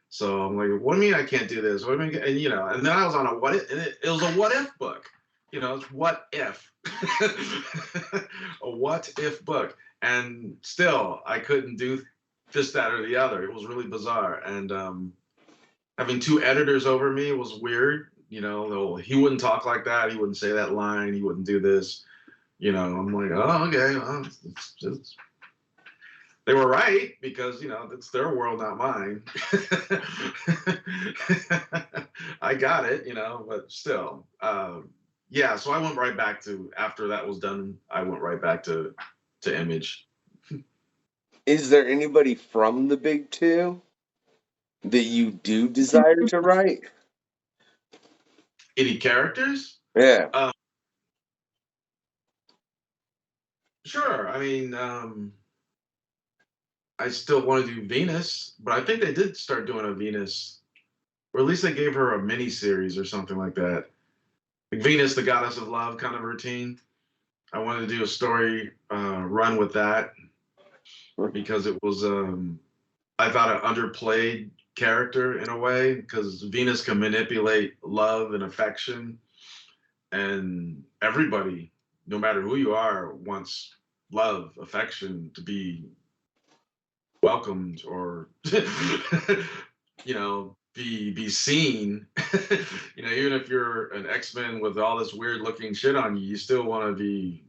So I'm like, what do you mean I can't do this? What do you mean? And then I was on a what if, and it was a what if book. It's what if. A what if book. And still, I couldn't do this, that, or the other. It was really bizarre. And having two editors over me was weird. He wouldn't talk like that. He wouldn't say that line. He wouldn't do this. I'm like, oh, okay. Well, they were right because it's their world, not mine. I got it, but still, yeah. So I went right back to after that was done. I went right back to Image. Is there anybody from the big two that you do desire to write? Any characters? Yeah. Sure. I mean, I still want to do Venus, but I think they did start doing a Venus, or at least they gave her a mini series or something like that. Like Venus, the goddess of love, kind of routine. I wanted to do a story run with that because it was, I thought, an underplayed character in a way because Venus can manipulate love and affection, and everybody, no matter who you are, wants love, affection to be welcomed or be seen. Even if you're an X-Men with all this weird looking shit on you, you still want to be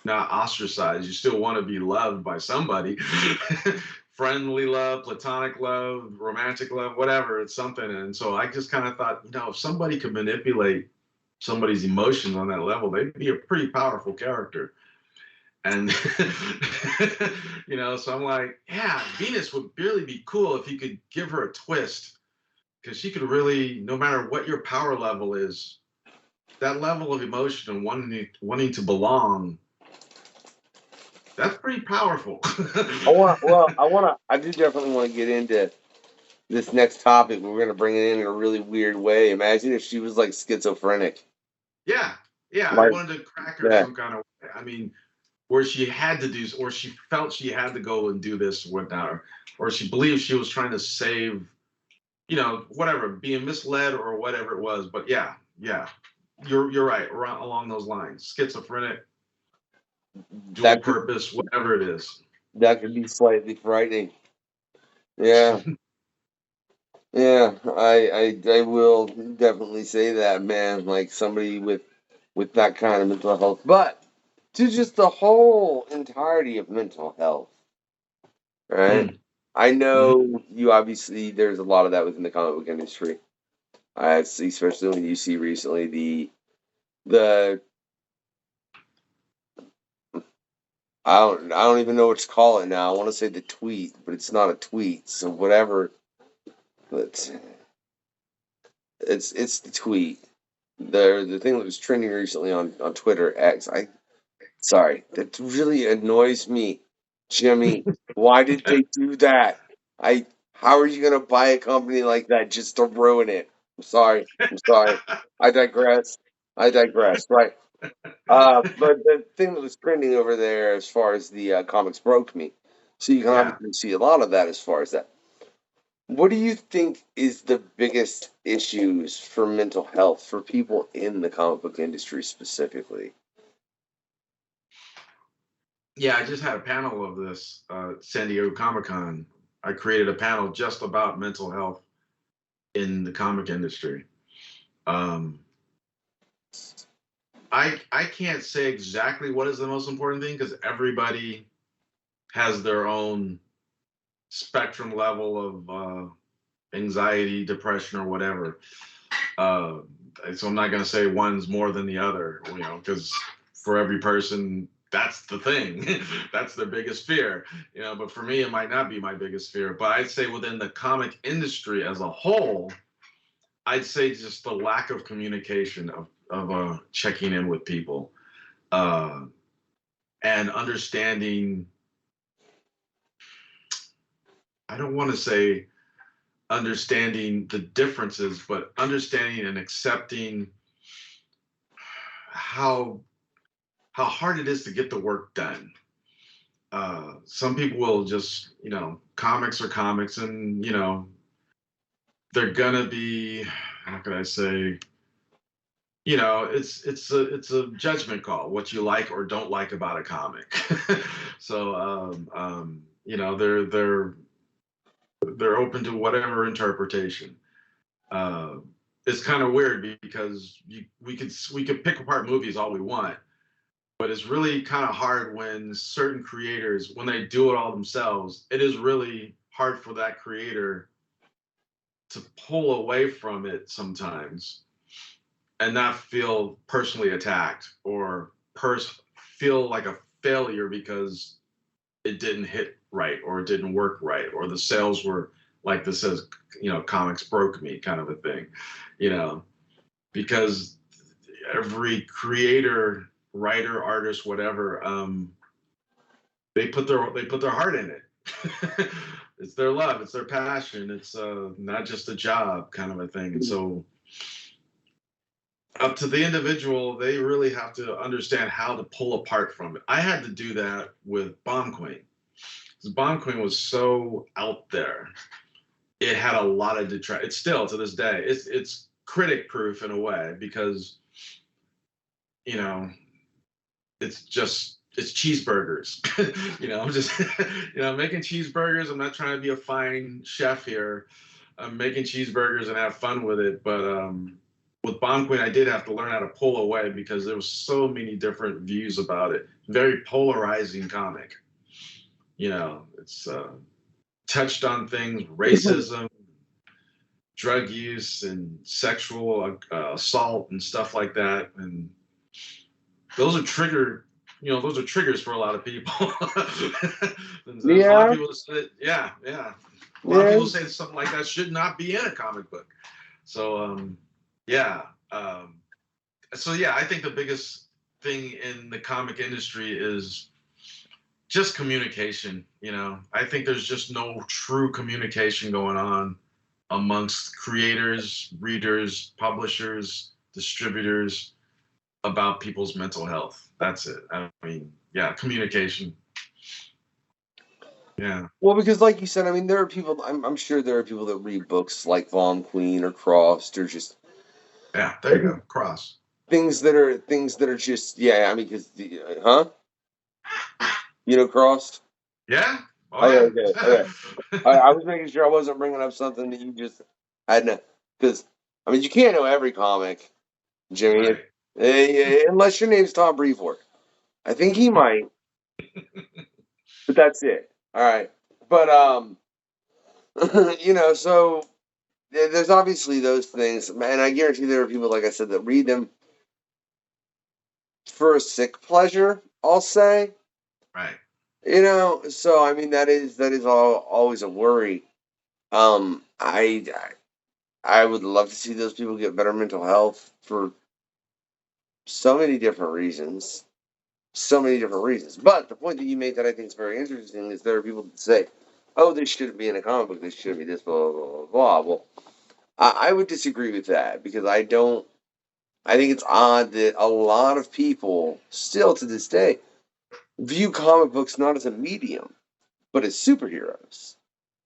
not ostracized. You still want to be loved by somebody. Friendly love, platonic love, romantic love, whatever. It's something. And so I just kind of thought, if somebody could manipulate somebody's emotions on that level, they'd be a pretty powerful character. And so I'm like, yeah, Venus would really be cool if you could give her a twist, because she could really, no matter what your power level is, that level of emotion and wanting to belong, that's pretty powerful. I do definitely want to get into this next topic. We're going to bring it in a really weird way. Imagine if she was like schizophrenic. Yeah, I Like, wanted to crack her yeah. some kind of way. I mean, where she had to do, or she felt she had to go and do this whatnot, or she believed she was trying to save, whatever, being misled or whatever it was. But yeah, you're right, along those lines, schizophrenic, dual That could purpose, whatever it is. that could be slightly frightening. Yeah. Yeah, I will definitely say that, man. Like somebody with that kind of mental health, but to just the whole entirety of mental health, right? Mm. I Mm. know you obviously there's a lot of that within the comic book industry. I see, especially when you see recently the I don't even know what to call it now. I want to say the tweet, but it's not a tweet. So whatever, but it's the tweet. The thing that was trending recently on Twitter X. Sorry, that really annoys me, Jimmy. Why did they do that? How are you gonna buy a company like that just to ruin it? I'm sorry. I digress. Right. But the thing that was trending over there as far as the comics broke me. So you can Yeah. obviously see a lot of that as far as that. What do you think is the biggest issues for mental health for people in the comic book industry specifically? Yeah, I just had a panel of this San Diego Comic Con. I created a panel just about mental health in the comic industry. Um, I can't say exactly what is the most important thing because everybody has their own spectrum level of anxiety, depression, or whatever. Uh, so I'm not going to say one's more than the other, because for every person, that's the thing. That's their biggest fear, but for me, it might not be my biggest fear. But I'd say within the comic industry as a whole, I'd say just the lack of communication of checking in with people uh, and understanding. I don't want to say understanding the differences, but understanding and accepting how hard it is to get the work done. Some people will just, comics are comics, and they're gonna be, how can I say, it's a judgment call what you like or don't like about a comic. So they're open to whatever interpretation. Uh, it's kind of weird because we could pick apart movies all we want, but it's really kind of hard when certain creators, when they do it all themselves, it is really hard for that creator to pull away from it sometimes and not feel personally attacked or feel like a failure because it didn't hit right or it didn't work right or the sales were like this says, comics broke me kind of a thing, you know, because every creator, writer, artist, whatever, they put their heart in it. It's their love, it's their passion, it's not just a job kind of a thing. And so up to the individual, they really have to understand how to pull apart from it. I had to do that with Bomb Queen. Bomb Queen was so out there. It had a lot of detract. It's still to this day. It's critic proof in a way because you know it's cheeseburgers. I'm just making cheeseburgers. I'm not trying to be a fine chef here. I'm making cheeseburgers and have fun with it. But with Bomb Queen, I did have to learn how to pull away because there was so many different views about it. Very polarizing comic. It's touched on things, racism, drug use, and sexual assault and stuff like that. And those are those are triggers for a lot of people. There's a lot of Yeah, people say, yeah, yeah. A lot of yeah. people say something like that should not be in a comic book. So, yeah. So yeah, I think the biggest thing in the comic industry is just communication. I think there's just no true communication going on amongst creators, readers, publishers, distributors about people's mental health. That's it. I mean, yeah, communication. Yeah. Well, because like you said, I mean, there are people. I'm sure there are people that read books like Von Queen or Crossed or just Yeah, there you go. Cross. things that are just yeah. I mean, because huh? Crossed. Yeah. Oh Okay, yeah. okay, okay. I was making sure I wasn't bringing up something that you just hadn't. Because I mean, you can't know every comic, Jimmy, Right. unless your name's Tom Brevoort. I think he might, but that's it. All right. But so there's obviously those things, and I guarantee there are people, like I said, that read them for a sick pleasure. I'll say, Right. So I mean that is always a worry. I would love to see those people get better mental health for so many different reasons. So many different reasons. But the point that you make that I think is very interesting is there are people that say, oh, this shouldn't be in a comic book, this shouldn't be this, blah, blah, blah, blah. Well, I would disagree with that because I don't. I think it's odd that a lot of people still to this day view comic books not as a medium, but as superheroes,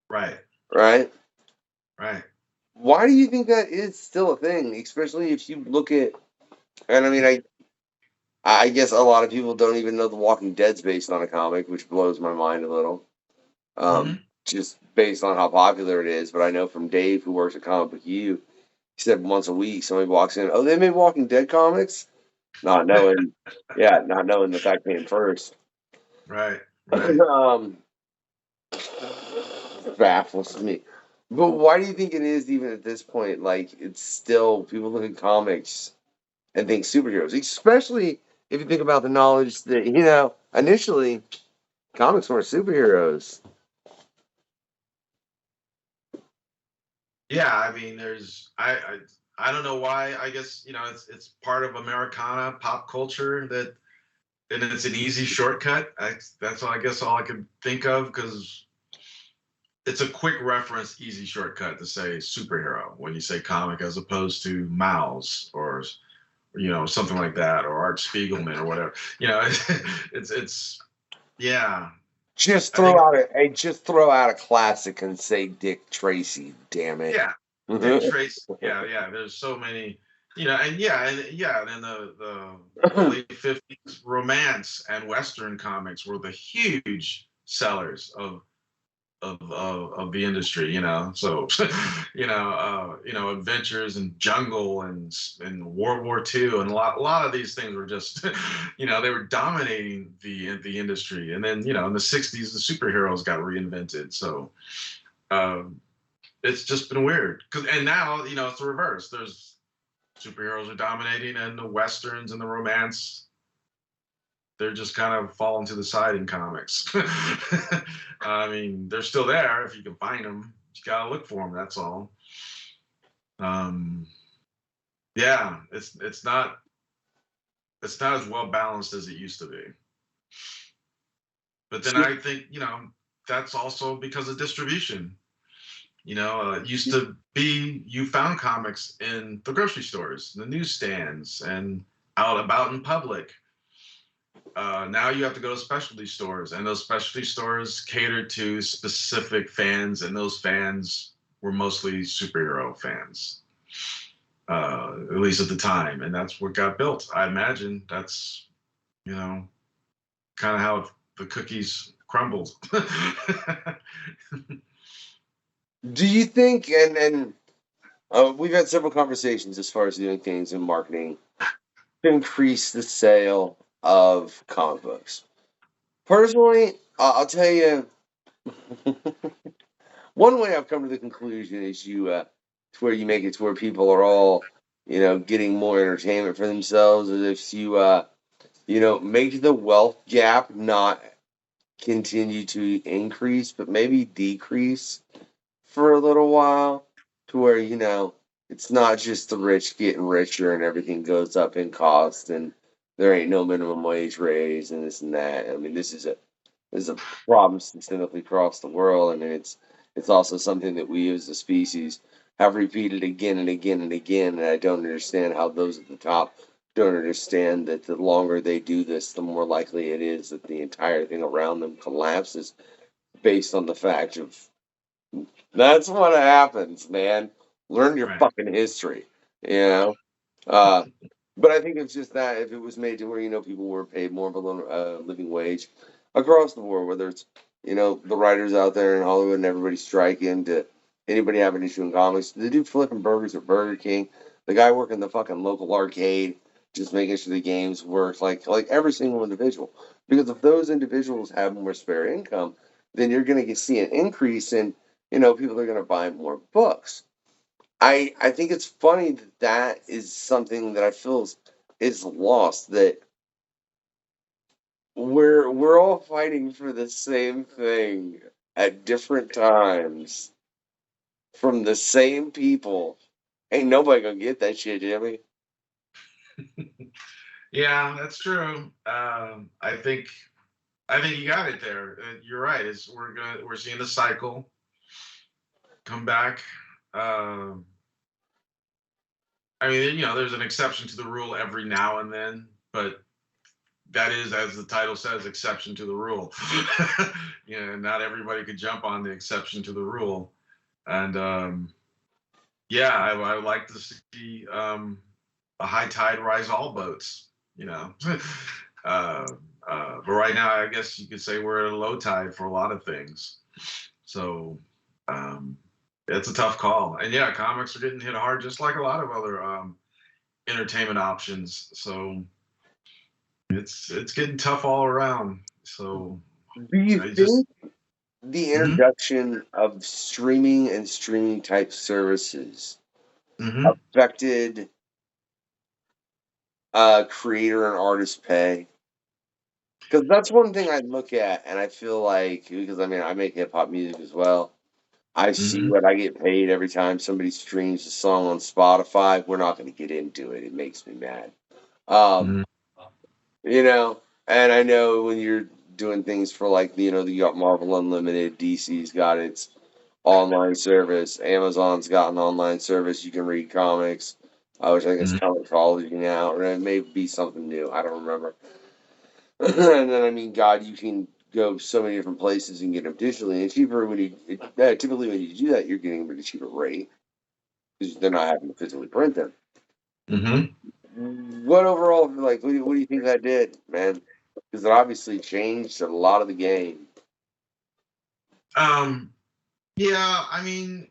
Right. right? Right. Why do you think that is still a thing? Especially if you look at, and I mean, I guess a lot of people don't even know The Walking Dead's based on a comic, which blows my mind a little. Hmm. Just based on how popular it is. But I know from Dave, who works at Comic Book U, he said once a week somebody walks in, oh, they made Walking Dead comics, not knowing, yeah, not knowing that came first. Right. Right. um, baffles me. But why do you think it is even at this point? Like it's still people look at comics and think superheroes, especially if you think about the knowledge that initially comics weren't superheroes. Yeah. I mean, I don't know why. I guess it's part of Americana pop culture that, and it's an easy shortcut. That's all, I guess all I could think of because it's a quick reference, easy shortcut to say superhero when you say comic as opposed to Mouse or something like that, or Art Spiegelman or whatever. It's yeah. Just I think just throw out a classic and say Dick Tracy. Damn it. yeah, Dick Tracy. Yeah, yeah. There's so many, and then the early '50s romance and Western comics were the huge sellers of the industry, so adventures and jungle and World War II and a lot of these things were just they were dominating the industry. And then in the '60s the superheroes got reinvented, so um, it's just been weird. And now it's the reverse. There's superheroes are dominating, and the westerns and the romance, they're just kind of falling to the side in comics. I mean, they're still there if you can find them. You gotta look for them. That's all. Um, yeah, it's not as well balanced as it used to be. But then I think that's also because of distribution. It used to be you found comics in the grocery stores, the newsstands, and out about in public. Now you have to go to specialty stores, and those specialty stores cater to specific fans, and those fans were mostly superhero fans, at least at the time, and that's what got built. I imagine that's you know kind of how the cookies crumbled. Do you think, and we've had several conversations as far as doing things in marketing to increase the sale of comic books? Personally, I'll tell you, one way I've come to the conclusion is to where you make it to where people are all, getting more entertainment for themselves, is if make the wealth gap not continue to increase, but maybe decrease for a little while, to where it's not just the rich getting richer and everything goes up in cost and there ain't no minimum wage raise and this and that. I mean, this is a problem systemically across the world, and it's also something that we as a species have repeated again and again and again. And I don't understand how those at the top don't understand that the longer they do this, the more likely it is that the entire thing around them collapses, based on the fact of that's what happens, man. Learn your Right. fucking history, you know. Uh, but I think it's just that if it was made to where people were paid more of a living wage across the board, whether it's the writers out there in Hollywood and everybody striking, to anybody having an issue in comics, the dude flipping burgers at Burger King, the guy working the fucking local arcade, just making sure the games work, like every single individual. Because if those individuals have more spare income, then you're going to see an increase in people are going to buy more books. I think it's funny that is something that I feel is lost, that we're all fighting for the same thing at different times from the same people. Ain't nobody gonna get that shit, Jimmy. Yeah, that's true. I think you got it there. You're right. We're seeing the cycle come back. Um, I mean, there's an exception to the rule every now and then, but that is, as the title says, exception to the rule. Not everybody could jump on the exception to the rule. And yeah, I would like to see a high tide rise all boats, but right now, I guess you could say we're at a low tide for a lot of things. So it's a tough call. And yeah, comics are getting hit hard, just like a lot of other entertainment options. So it's getting tough all around. So Do you I just think the mhm, introduction of streaming and streaming type services mhm. affected creator and artist pay? Because that's one thing I look at, and I feel like, because I mean, I make hip hop music as well. I see Mhm. what I get paid every time somebody streams a song on Spotify. We're not going to get into it. It makes me mad. Um, Mhm. you know, and I know when you're doing things for like, you got Marvel Unlimited, DC's got its online service, Amazon's got an online service. You can read comics, which I think is Mhm. Comixology now, or it may be something new. I don't remember. And then, I mean, God, you can go so many different places and get them digitally and cheaper typically when you do that, you're getting them at a cheaper rate because they're not having to physically print them. Mhm. What overall, like, what do you think that did, man? Because it obviously changed a lot of the game. Um, yeah, I mean,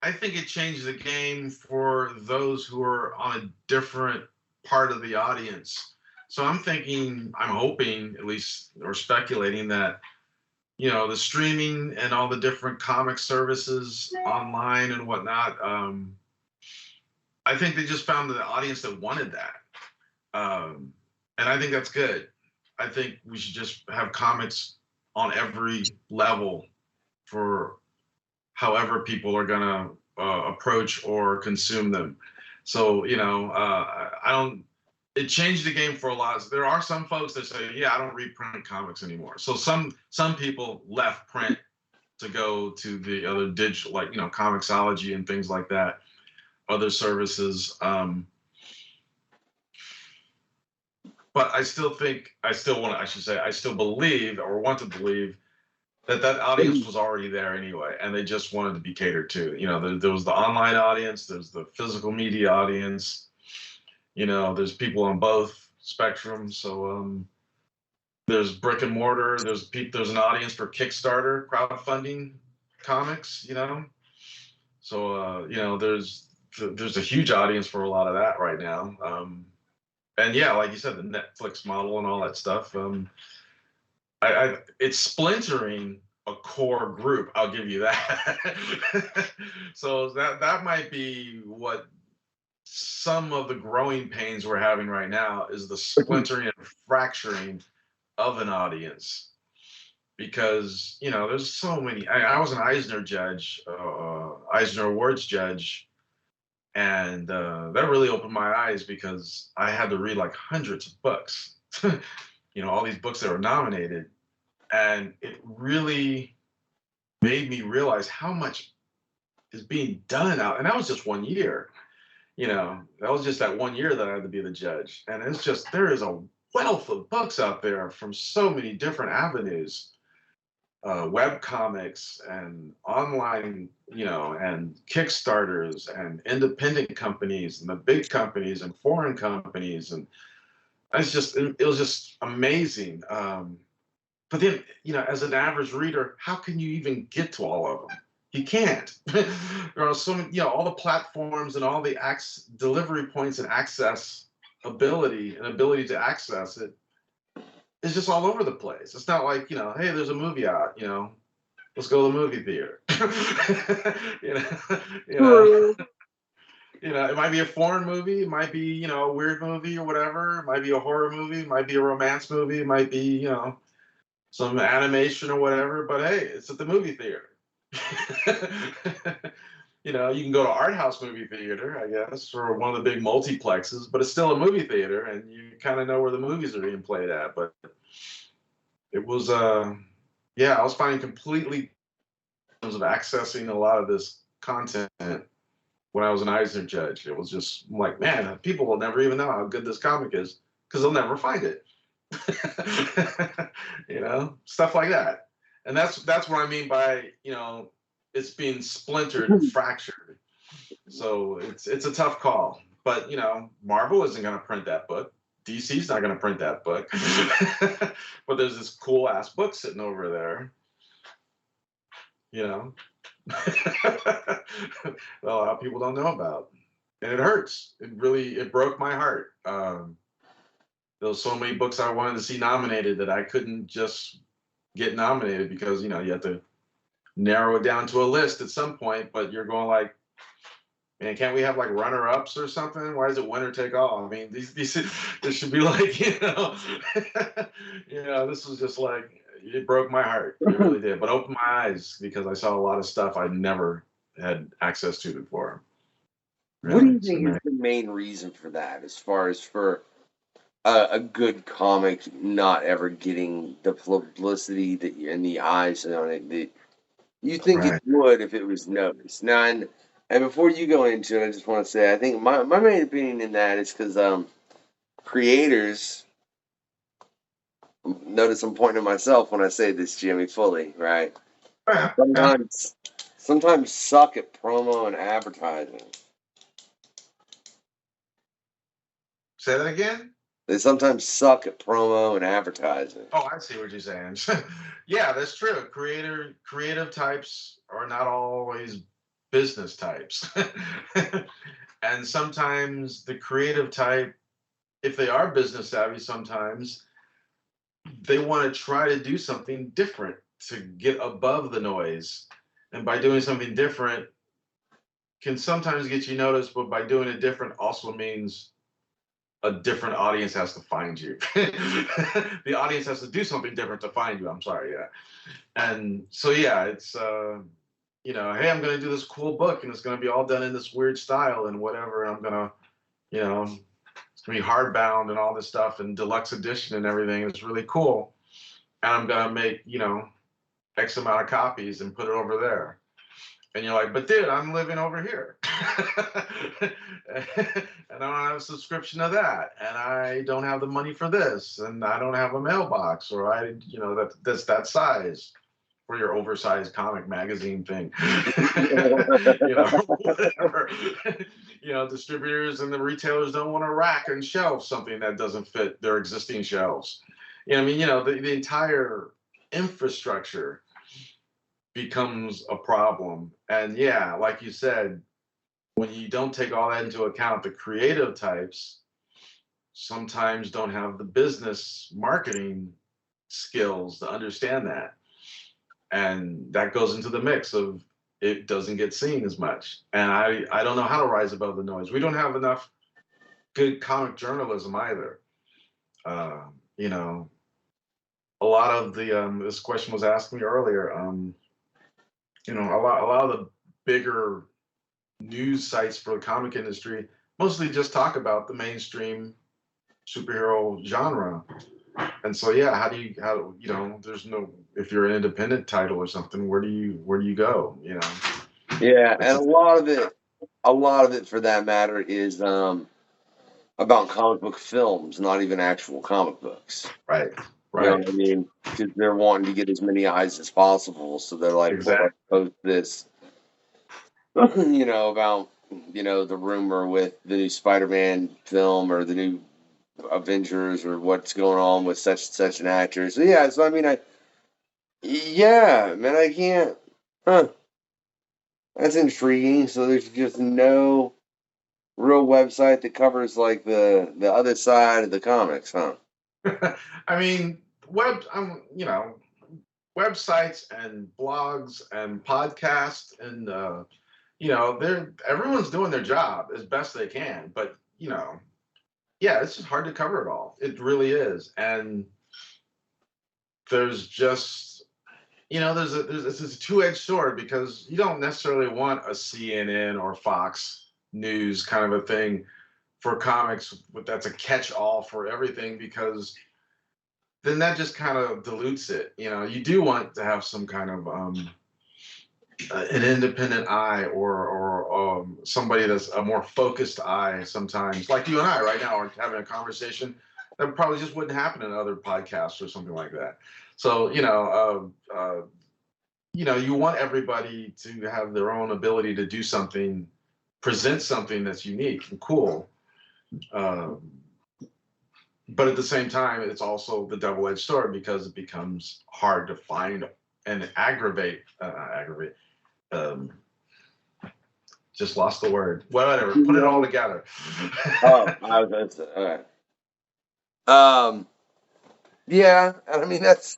I think it changed the game for those who are on a different part of the audience. So I'm hoping at least, or speculating that, the streaming and all the different comic services online and whatnot, I think they just found the audience that wanted that. And I think that's good. I think we should just have comics on every level for however people are gonna approach or consume them. So I don't. It changed the game for a lot. There are some folks that say, "Yeah, I don't read print comics anymore." So some people left print to go to the other digital, like Comixology and things like that, other services. But I still think, I still want to, I should say, I still believe or want to believe that audience was already there anyway, and they just wanted to be catered to. There was the online audience, there's the physical media audience. There's people on both spectrums. So there's brick and mortar. There's an audience for Kickstarter crowdfunding comics. So there's a huge audience for a lot of that right now. And yeah, like you said, the Netflix model and all that stuff. It's splintering a core group. I'll give you that. So that might be what some of the growing pains we're having right now is the splintering and fracturing of an audience. Because there's so many. I was an Eisner judge, Eisner Awards judge, and that really opened my eyes because I had to read like hundreds of books. All these books that were nominated, and it really made me realize how much is being done out. And that was just 1 year. That was just that 1 year that I had to be the judge. And it's just, there is a wealth of books out there from so many different avenues, web comics and online, and Kickstarters and independent companies and the big companies and foreign companies. And it was just amazing. But then, as an average reader, how can you even get to all of them? You can't. There are so many, all the platforms and all the delivery points and ability to access it is just all over the place. It's not like, hey, there's a movie out, let's go to the movie theater. you know, you know, True. it might be a foreign movie, it might be, a weird movie or whatever, it might be a horror movie, it might be a romance movie, it might be, some animation or whatever, but hey, it's at the movie theater. You can go to art house movie theater, I guess, or one of the big multiplexes, but it's still a movie theater, and you kind of know where the movies are being played at. But it was, yeah, I was finding completely in terms of accessing a lot of this content when I was an Eisner judge. It was just like, man, people will never even know how good this comic is because they'll never find it. You know, stuff like that. And that's what I mean by, you know, it's being splintered and fractured. So it's a tough call. But you know, Marvel isn't going to print that book. DC's not going to print that book. But there's this cool ass book sitting over there. You know, that a lot of people don't know about, and it hurts. It broke my heart. There was so many books I wanted to see nominated that I couldn't just get nominated because you know you have to narrow it down to a list at some point. But you're going like, man, can't we have like runner-ups or something? Why is it winner take all? I mean, these this should be like, you know, you know, this was just like it broke my heart. It really did, but opened my eyes because I saw a lot of stuff I never had access to before. What do you think is the main reason for that, as far as for a good comic not ever getting the publicity that and the eyes on it that you think it would if it was noticed? Now, and before you go into it, I just want to say I think my main opinion in that is because creators. Notice I'm pointing at myself when I say this, Jimmy, fully, right? Sometimes suck at promo and advertising. Say that again? They sometimes suck at promo and advertising. Oh, I see what you're saying. Yeah, that's true. Creative types are not always business types. And sometimes the creative type, if they are business savvy, sometimes they want to try to do something different to get above the noise. And by doing something different can sometimes get you noticed, but by doing it different also means a different audience has to find you. The audience has to do something different to find you. I'm sorry, yeah. And so yeah, it's you know, hey, I'm gonna do this cool book and it's gonna be all done in this weird style and whatever. And I'm gonna, you know, it's gonna be hardbound and all this stuff and deluxe edition and everything. It's really cool. And I'm gonna make, you know, X amount of copies and put it over there. And you're like, but dude, I'm living over here. And I don't have a subscription to that. And I don't have the money for this. And I don't have a mailbox, or I, you know, that's that size for your oversized comic magazine thing. You know, whatever. You know, distributors and the retailers don't want to rack and shelf something that doesn't fit their existing shelves. You know, I mean, you know, the entire infrastructure becomes a problem. And yeah, like you said, when you don't take all that into account, the creative types sometimes don't have the business marketing skills to understand that. And that goes into the mix of it doesn't get seen as much. And I don't know how to rise above the noise. We don't have enough good comic journalism either. You know, a lot of the this question was asked me earlier. You know, a lot of the bigger news sites for the comic industry mostly just talk about the mainstream superhero genre. And so yeah, how you know, there's no, if you're an independent title or something, where do you go, you know? Yeah, and a lot of it for that matter is about comic book films, not even actual comic books. Right. You know what I mean? Because they're wanting to get as many eyes as possible, so they're like, exactly. well, let's post this, you know, about, you know, the rumor with the new Spider-Man film or the new Avengers or what's going on with such and such an actor. So yeah, so I mean, yeah, man, I can't. Huh? That's intriguing. So there's just no real website that covers like the other side of the comics, huh? I mean, you know, websites and blogs and podcasts and you know, everyone's doing their job as best they can, but you know, yeah, it's just hard to cover it all. It really is. And there's just, you know, there's a two-edged sword because you don't necessarily want a CNN or Fox News kind of a thing for comics that's a catch-all for everything, because then that just kind of dilutes it. You know, you do want to have some kind of an independent eye, or somebody that's a more focused eye sometimes, like you and I right now are having a conversation that probably just wouldn't happen in other podcasts or something like that. So you want everybody to have their own ability to do something, present something that's unique and cool. Um, but at the same time, it's also the double-edged sword because it becomes hard to find and aggravate. Um, just lost the word. Whatever. Put it all together. Oh, I was gonna say, all right. Yeah, and I mean that's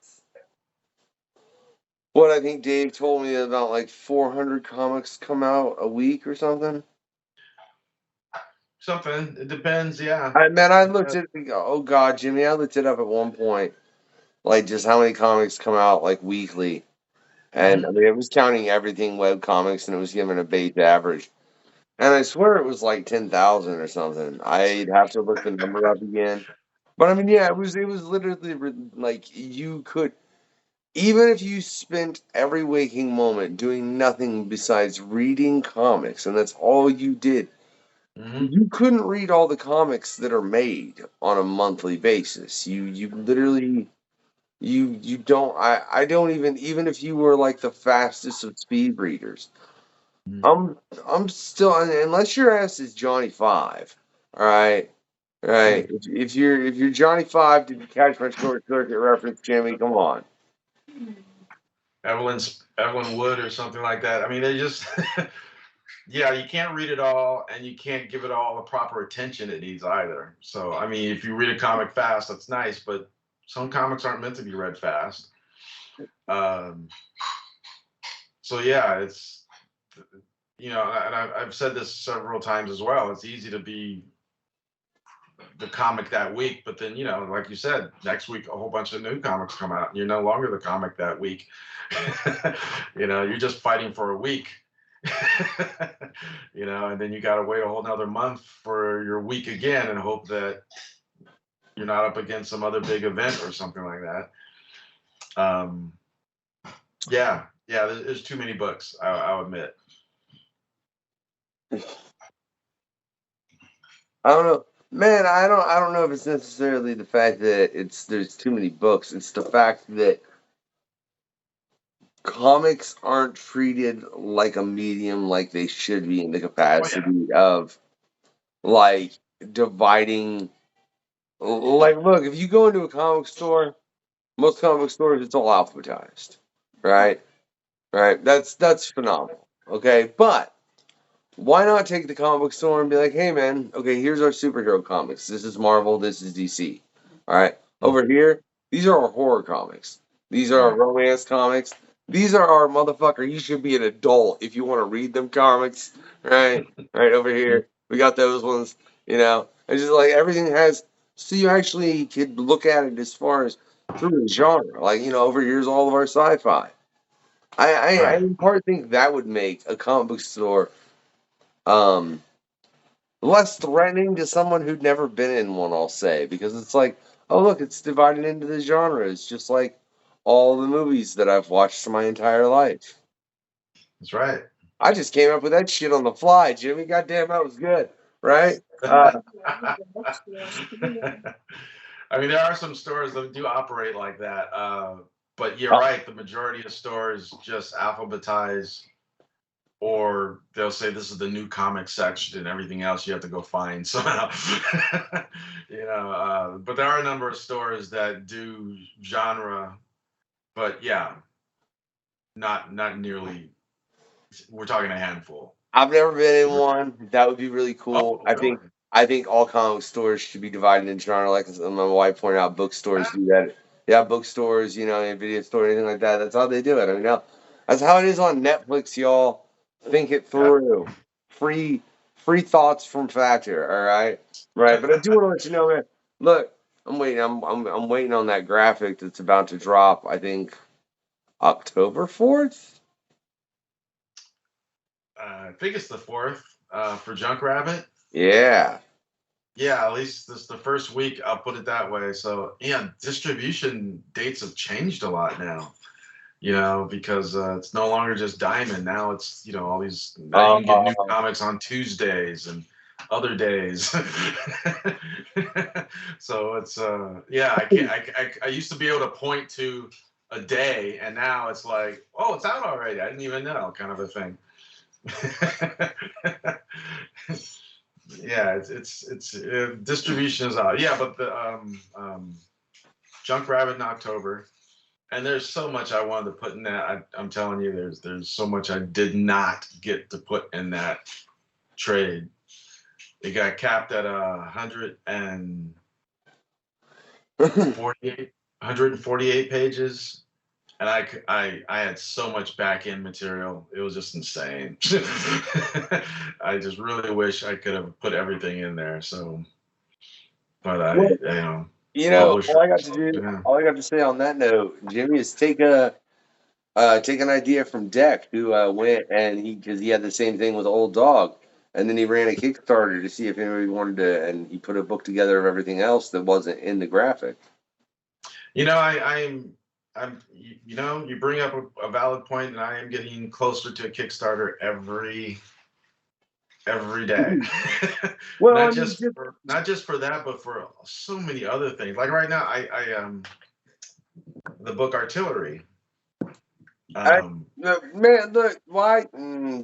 what I think Dave told me about like 400 comics come out a week or something. Something. It depends. Yeah. I looked at oh god, Jimmy, I looked it up at one point, like just how many comics come out like weekly. And I mean it was counting everything web comics and it was giving a base average. And I swear it was like 10,000 or something. I'd have to look the number up again. But I mean, yeah, it was literally like you could, even if you spent every waking moment doing nothing besides reading comics, and that's all you did, you couldn't read all the comics that are made on a monthly basis. You literally you don't I don't even if you were like the fastest of speed readers. I'm still unless your ass is Johnny Five, all right. Right. If you're Johnny Five, did you catch my short circuit reference, Jimmy? Come on. Evelyn Wood or something like that. I mean, they just yeah, you can't read it all, and you can't give it all the proper attention it needs either. So, I mean, if you read a comic fast, that's nice, but some comics aren't meant to be read fast. Um, so yeah, it's and I've said this several times as well. It's easy to be the comic that week, but then like you said, next week a whole bunch of new comics come out, and you're no longer the comic that week. You're just fighting for a week. And then you got to wait a whole nother month for your week again and hope that you're not up against some other big event or something like that. Yeah, there's too many books, I'll admit. I don't know. Man, I don't know if it's necessarily the fact that there's too many books. It's the fact that comics aren't treated like a medium like they should be in the Oh yeah. capacity of like dividing like look, if you go into a comic store, most comic stores it's all alphabetized. Right? Right? That's phenomenal. Okay? But why not take the comic book store and be like, hey man, okay, here's our superhero comics. This is Marvel, this is DC. All right. Over here, these are our horror comics. These are our Right. romance comics. These are our motherfucker. You should be an adult if you want to read them comics. Right? Right over here. We got those ones, It's just like everything has so you actually could look at it as far as through the genre. Like, over here's all of our sci-fi. I Right. in part think that would make a comic book store um, less threatening to someone who'd never been in one, I'll say, because it's like, oh look, it's divided into the genres, just like all the movies that I've watched my entire life. That's right. I just came up with that shit on the fly, Jimmy. Goddamn, that was good, right? I mean, there are some stores that do operate like that. But you're Uh, right. The majority of stores just alphabetize, or they'll say this is the new comic section, and everything else you have to go find somehow. But there are a number of stores that do genre, but yeah, not nearly. We're talking a handful. I've never been in one. That would be really cool. Oh, I really? think I think all comic stores should be divided into genre, like my wife pointed out. Bookstores do that. Yeah, bookstores, and video store, anything like that. That's how they do it. I mean, that's how it is on Netflix, y'all. Think it Yeah. through. Free, free thoughts from Factor. All right, right. But I do want to let you know, man. Look, I'm waiting. I'm waiting on that graphic that's about to drop. I think October 4th. I think it's the fourth for Junkrabbit. Yeah. Yeah, at least this the first week. I'll put it that way. So yeah, distribution dates have changed a lot now. you know, because it's no longer just Diamond. Now it's, you know, all these, now you can get new Uh, comics on Tuesdays and other days. So it's, yeah, I can't, I used to be able to point to a day, and now it's like, oh, it's out already. I didn't even know, kind of a thing. Yeah, it's distribution is out. Yeah, but the Junk Rabbit in October, and there's so much I wanted to put in that. I'm telling you, there's so much I did not get to put in that trade. It got capped at 148 pages, and I had so much back end material. It was just insane. I just really wish I could have put everything in there. So, but well, you know, you know, publisher. Yeah. all I got to say on that note, Jimmy, is take an idea from Deck, who went and because he had the same thing with Old Dog, and then he ran a Kickstarter to see if anybody wanted to, and he put a book together of everything else that wasn't in the graphic. You know, you know, you bring up a valid point, and I am getting closer to a Kickstarter every day. Well, I Not mean, not just for that, but for so many other things. Like right now, I the book Artillery. Man, look, why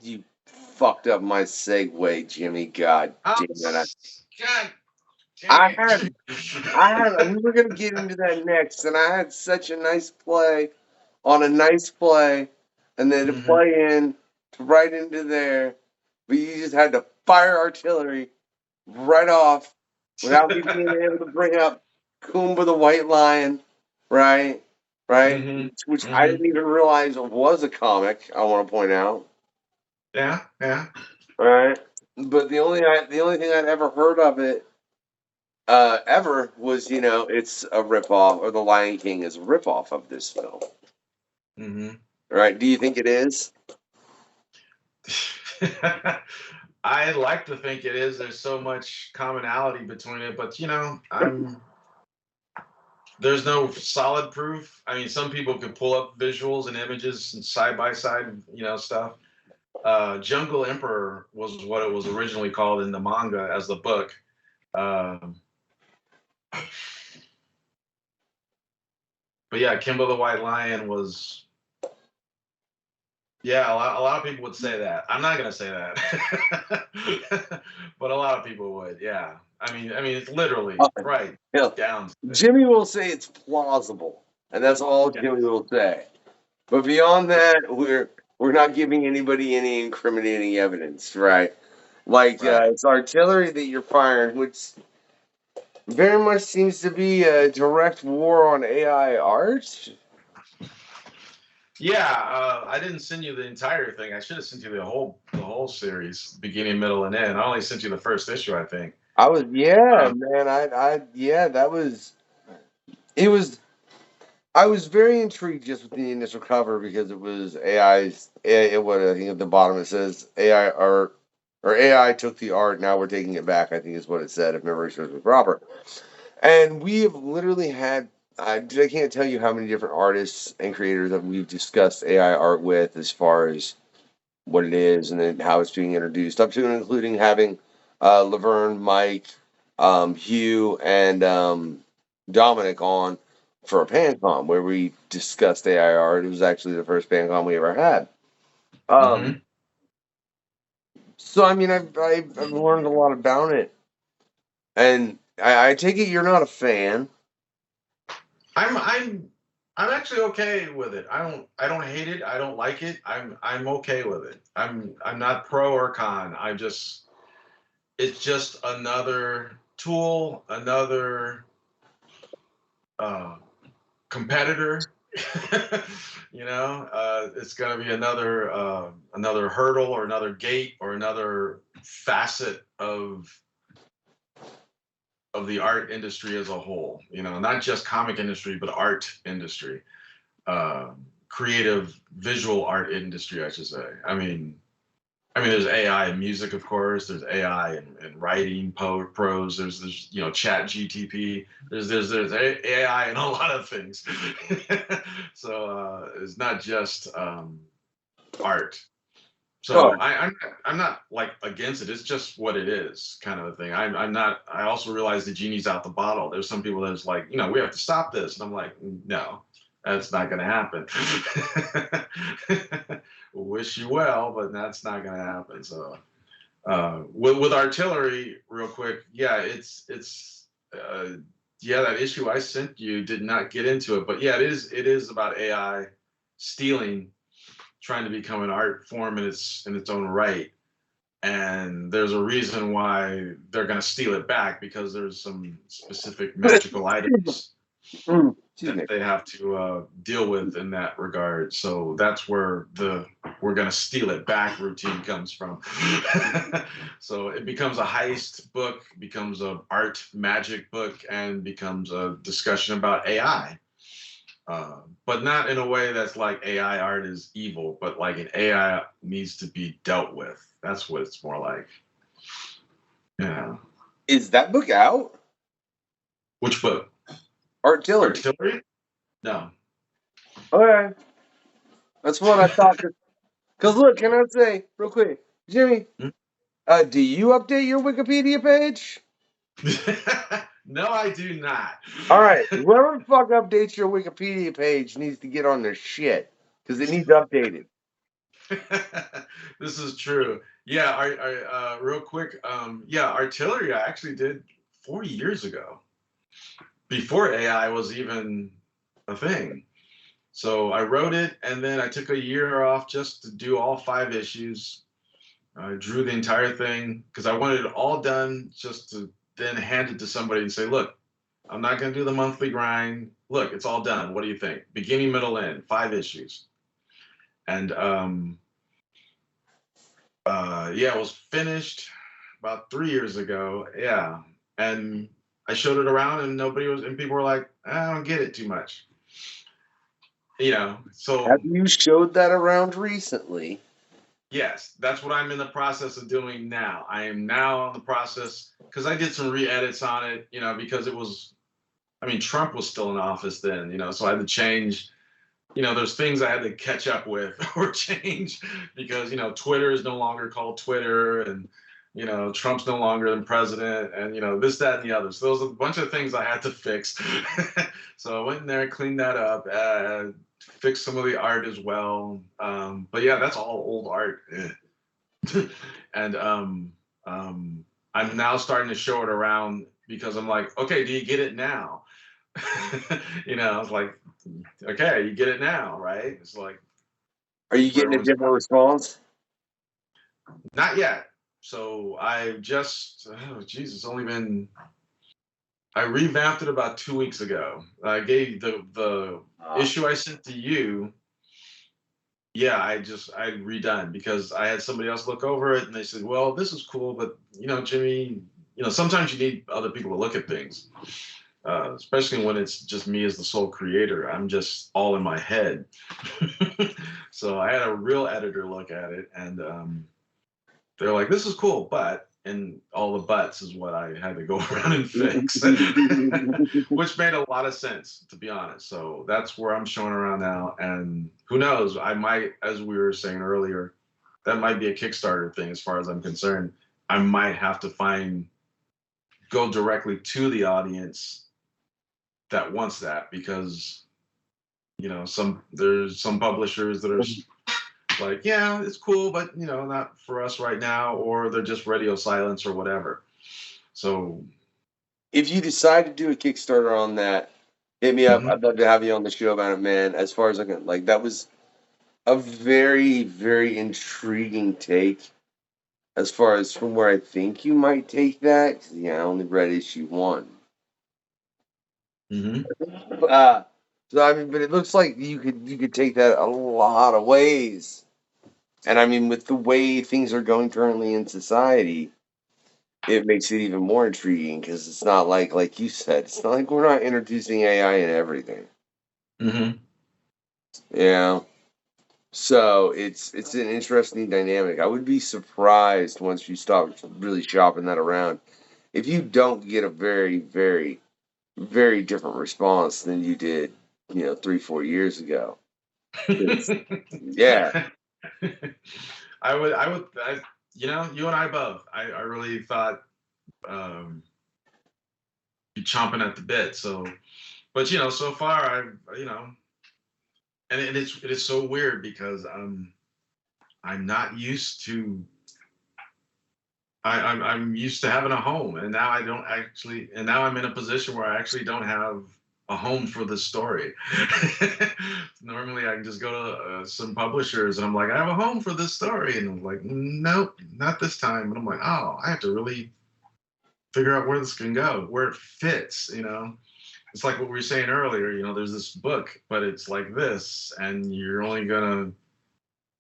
you fucked up my segue, Jimmy? God Oh, damn it! God dang I it. had we were gonna get into that next, and I had such a nice play on a nice play, and then to Mhm. play in to right into there, but you just had to fire artillery right off without me being able to bring up Kumba the White Lion, right? Right? Mhm. Which I Mhm. didn't even realize was a comic, I want to point out. Yeah, yeah. Right? But the only thing I'd ever heard of it ever was, it's a ripoff, or The Lion King is a ripoff of this film. Mhm. Right? Do you think it is? I like to think it is. There's so much commonality between it, but you know, there's no solid proof. I mean, some people could pull up visuals and images and side by side, you know, stuff. Jungle Emperor was what it was originally called in the manga as the book. Um, but yeah, Kimba the White Lion was, yeah, a lot of people would say that. I'm not gonna say that, but a lot of people would. Yeah, I mean, it's literally Uh, right yeah. down to it. Jimmy will say it's plausible, and that's all Yeah, Jimmy will say. But beyond that, we're not giving anybody any incriminating evidence, right? Like right. it's artillery that you're firing, which very much seems to be a direct war on AI art. Yeah, I didn't send you the entire thing. I should have sent you the whole series, beginning, middle, and end. I only sent you the first issue, I think. Yeah, Um, man, yeah, it was. I was very intrigued just with the initial cover because it was AI's. What I think at the bottom it says AI art, or AI took the art. Now we're taking it back. I think is what it said, if memory serves me proper. And we have literally had. I can't tell you how many different artists and creators that we've discussed AI art with, as far as what it is and then how it's being introduced, up to and including having Laverne, Mike, Hugh, and Dominic on for a PanCon where we discussed AI art. It was actually the first PanCon we ever had. Um, mhm. so I mean, I've learned a lot about it, and I take it you're not a fan. I'm I'm I'm actually okay with it. I don't hate it. I don't like it. I'm okay with it. I'm not pro or con. I just, it's just another tool, another uh, competitor. You know, it's going to be another hurdle or another gate or another facet of the art industry as a whole. You know, not just comic industry, but art industry, creative visual art industry, I should say. I mean, I mean, there's AI in music, of course. There's AI in writing, prose. There's Chat GTP. There's AI in a lot of things. So it's not just art. Oh, So I'm not like against it. It's just what it is, kind of a thing. I'm not. I also realize the genie's out the bottle. There's some people that's like, we have to stop this, and I'm like, no, that's not going to happen. Wish you well, but that's not going to happen. So with artillery, real quick, yeah, it's yeah, that issue I sent you did not get into it, but yeah, it is about AI stealing, trying to become an art form in its own right. And there's a reason why they're going to steal it back, because there's some specific magical items excuse me. that they have to deal with in that regard. So that's where the "we're going to steal it back" routine comes from. So it becomes a heist book, becomes a art magic book, and becomes a discussion about AI. But not in a way that's like AI art is evil, but like an AI needs to be dealt with. That's what it's more like. Yeah. Is that book out? Which book? Artillery. Artillery? No. Okay. That's what I thought. Because look, can I say real quick, Jimmy? Hmm? Do you update your Wikipedia page? No, I do not. All right, whoever the fuck updates your Wikipedia page needs to get on their shit because it needs updated. This is true. Yeah, real quick. Yeah, artillery I actually did 40 years ago, before AI was even a thing. So I wrote it, and then I took a year off just to do all 5 issues. I drew the entire thing because I wanted it all done, just to then hand it to somebody and say, "Look, I'm not going to do the monthly grind. Look, it's all done. What do you think? Beginning, middle, end, 5 issues." And yeah, it was finished about 3 years ago. Yeah, and I showed it around, and people were like, "I don't get it too much." So Have you showed that around recently? yes, that's what I'm in the process of doing now. I am now in the process, because I did some re-edits on it, because Trump was still in office then, so I had to change. There's things I had to catch up with or change, because Twitter is no longer called Twitter, and Trump's no longer the president, and this, that, and the other. So those are a bunch of things I had to fix. So I went in there, cleaned that up, fixed some of the art as well. But yeah, that's all old art. And I'm now starting to show it around, because I'm like, okay, do you get it now? It's like, okay, you get it now, right? It's like, Are you getting a different response? not yet. So I just, oh Jesus, only been, I revamped it about 2 weeks ago. I gave the issue I sent to you. Yeah, I redone, because I had somebody else look over it, and they said, "Well, this is cool, but Jimmie, sometimes you need other people to look at things, especially when it's just me as the sole creator. I'm just all in my head." So I had a real editor look at it, and they're like, "This is cool, but," and all the buts is what I had to go around and fix, which made a lot of sense, to be honest. So that's where I'm showing around now, and who knows? I might, as we were saying earlier, that might be a Kickstarter thing, as far as I'm concerned. I might have to go directly to the audience that wants that, because there's some publishers that are like, yeah, it's cool, but not for us right now, or they're just radio silence or whatever. So if you decide to do a Kickstarter on that, hit me up. Mhm. I'd love to have you on the show about it, man. As far as I can, like, that was a very, very intriguing take. As far as from where I think you might take that, 'cause, I only read issue 1. Mhm. So I mean, but it looks like you could take that a lot of ways. And I mean, with the way things are going currently in society, it makes it even more intriguing, because it's not like you said, it's not like we're not introducing AI in everything. Mhm. Yeah. So it's an interesting dynamic. I would be surprised once you stop really shopping that around if you don't get a very, very, very different response than you did, 3, 4 years ago. Yeah. You and I both. I really thought um, you chomping at the bit. So, but so far and it is so weird because I'm not used to. I'm used to having a home, and now I don't actually, and now I'm in a position where I actually don't have a home for this story. Normally, I can just go to some publishers, and I'm like, I have a home for this story, and I'm like, nope, not this time. And I'm like, oh, I have to really figure out where this can go, where it fits. It's like what we were saying earlier. There's this book, but it's like this, and you're only gonna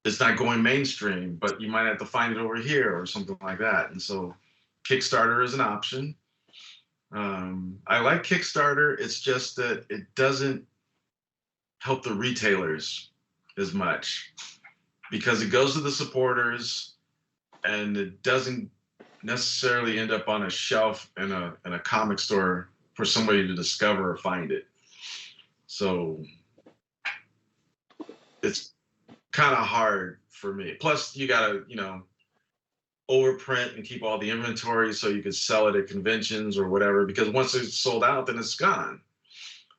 it's not going mainstream, but you might have to find it over here or something like that. And so Kickstarter is an option. I like Kickstarter. It's just that it doesn't help the retailers as much because it goes to the supporters and it doesn't necessarily end up on a shelf in a comic store for somebody to discover or find it. So it's kind of hard for me. Plus, you gotta, overprint and keep all the inventory so you could sell it at conventions or whatever. Because once it's sold out, then it's gone.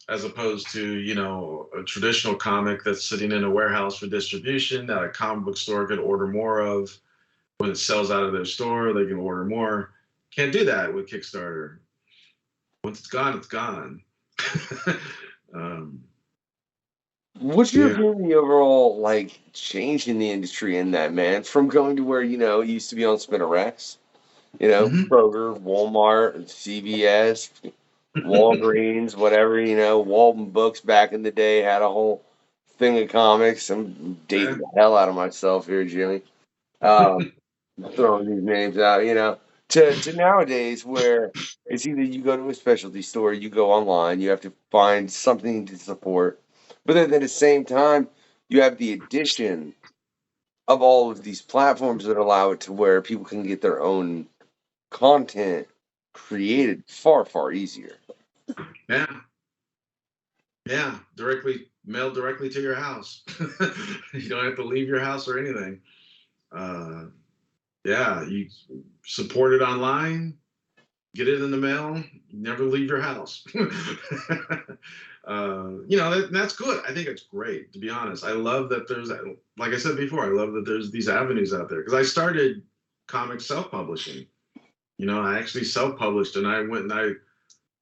As opposed to, a traditional comic that's sitting in a warehouse for distribution that a comic book store could order more of. When it sells out of their store, they can order more. Can't do that with Kickstarter. Once it's gone, it's gone. um, What's your yeah. opinion of the overall change in the industry in that, man? From going to where it used to be on Spinnerax, Mm-hmm. Kroger, Walmart, CVS, Walgreens, whatever, Walton Books back in the day had a whole thing of comics. I'm Yeah. dating the hell out of myself here, Jimmy. Um, throwing these names out, to nowadays where it's either you go to a specialty store, you go online, you have to find something to support, but then at the same time, you have the addition of all of these platforms that allow it to where people can get their own content created far, far easier. Yeah. Yeah. Mailed directly to your house. You don't have to leave your house or anything. Uh, yeah, you support it online, get it in the mail, never leave your house. That's good. I think it's great, to be honest. I love that like I said before, I love that there's these avenues out there because I started comic self-publishing. I actually self-published and I went and I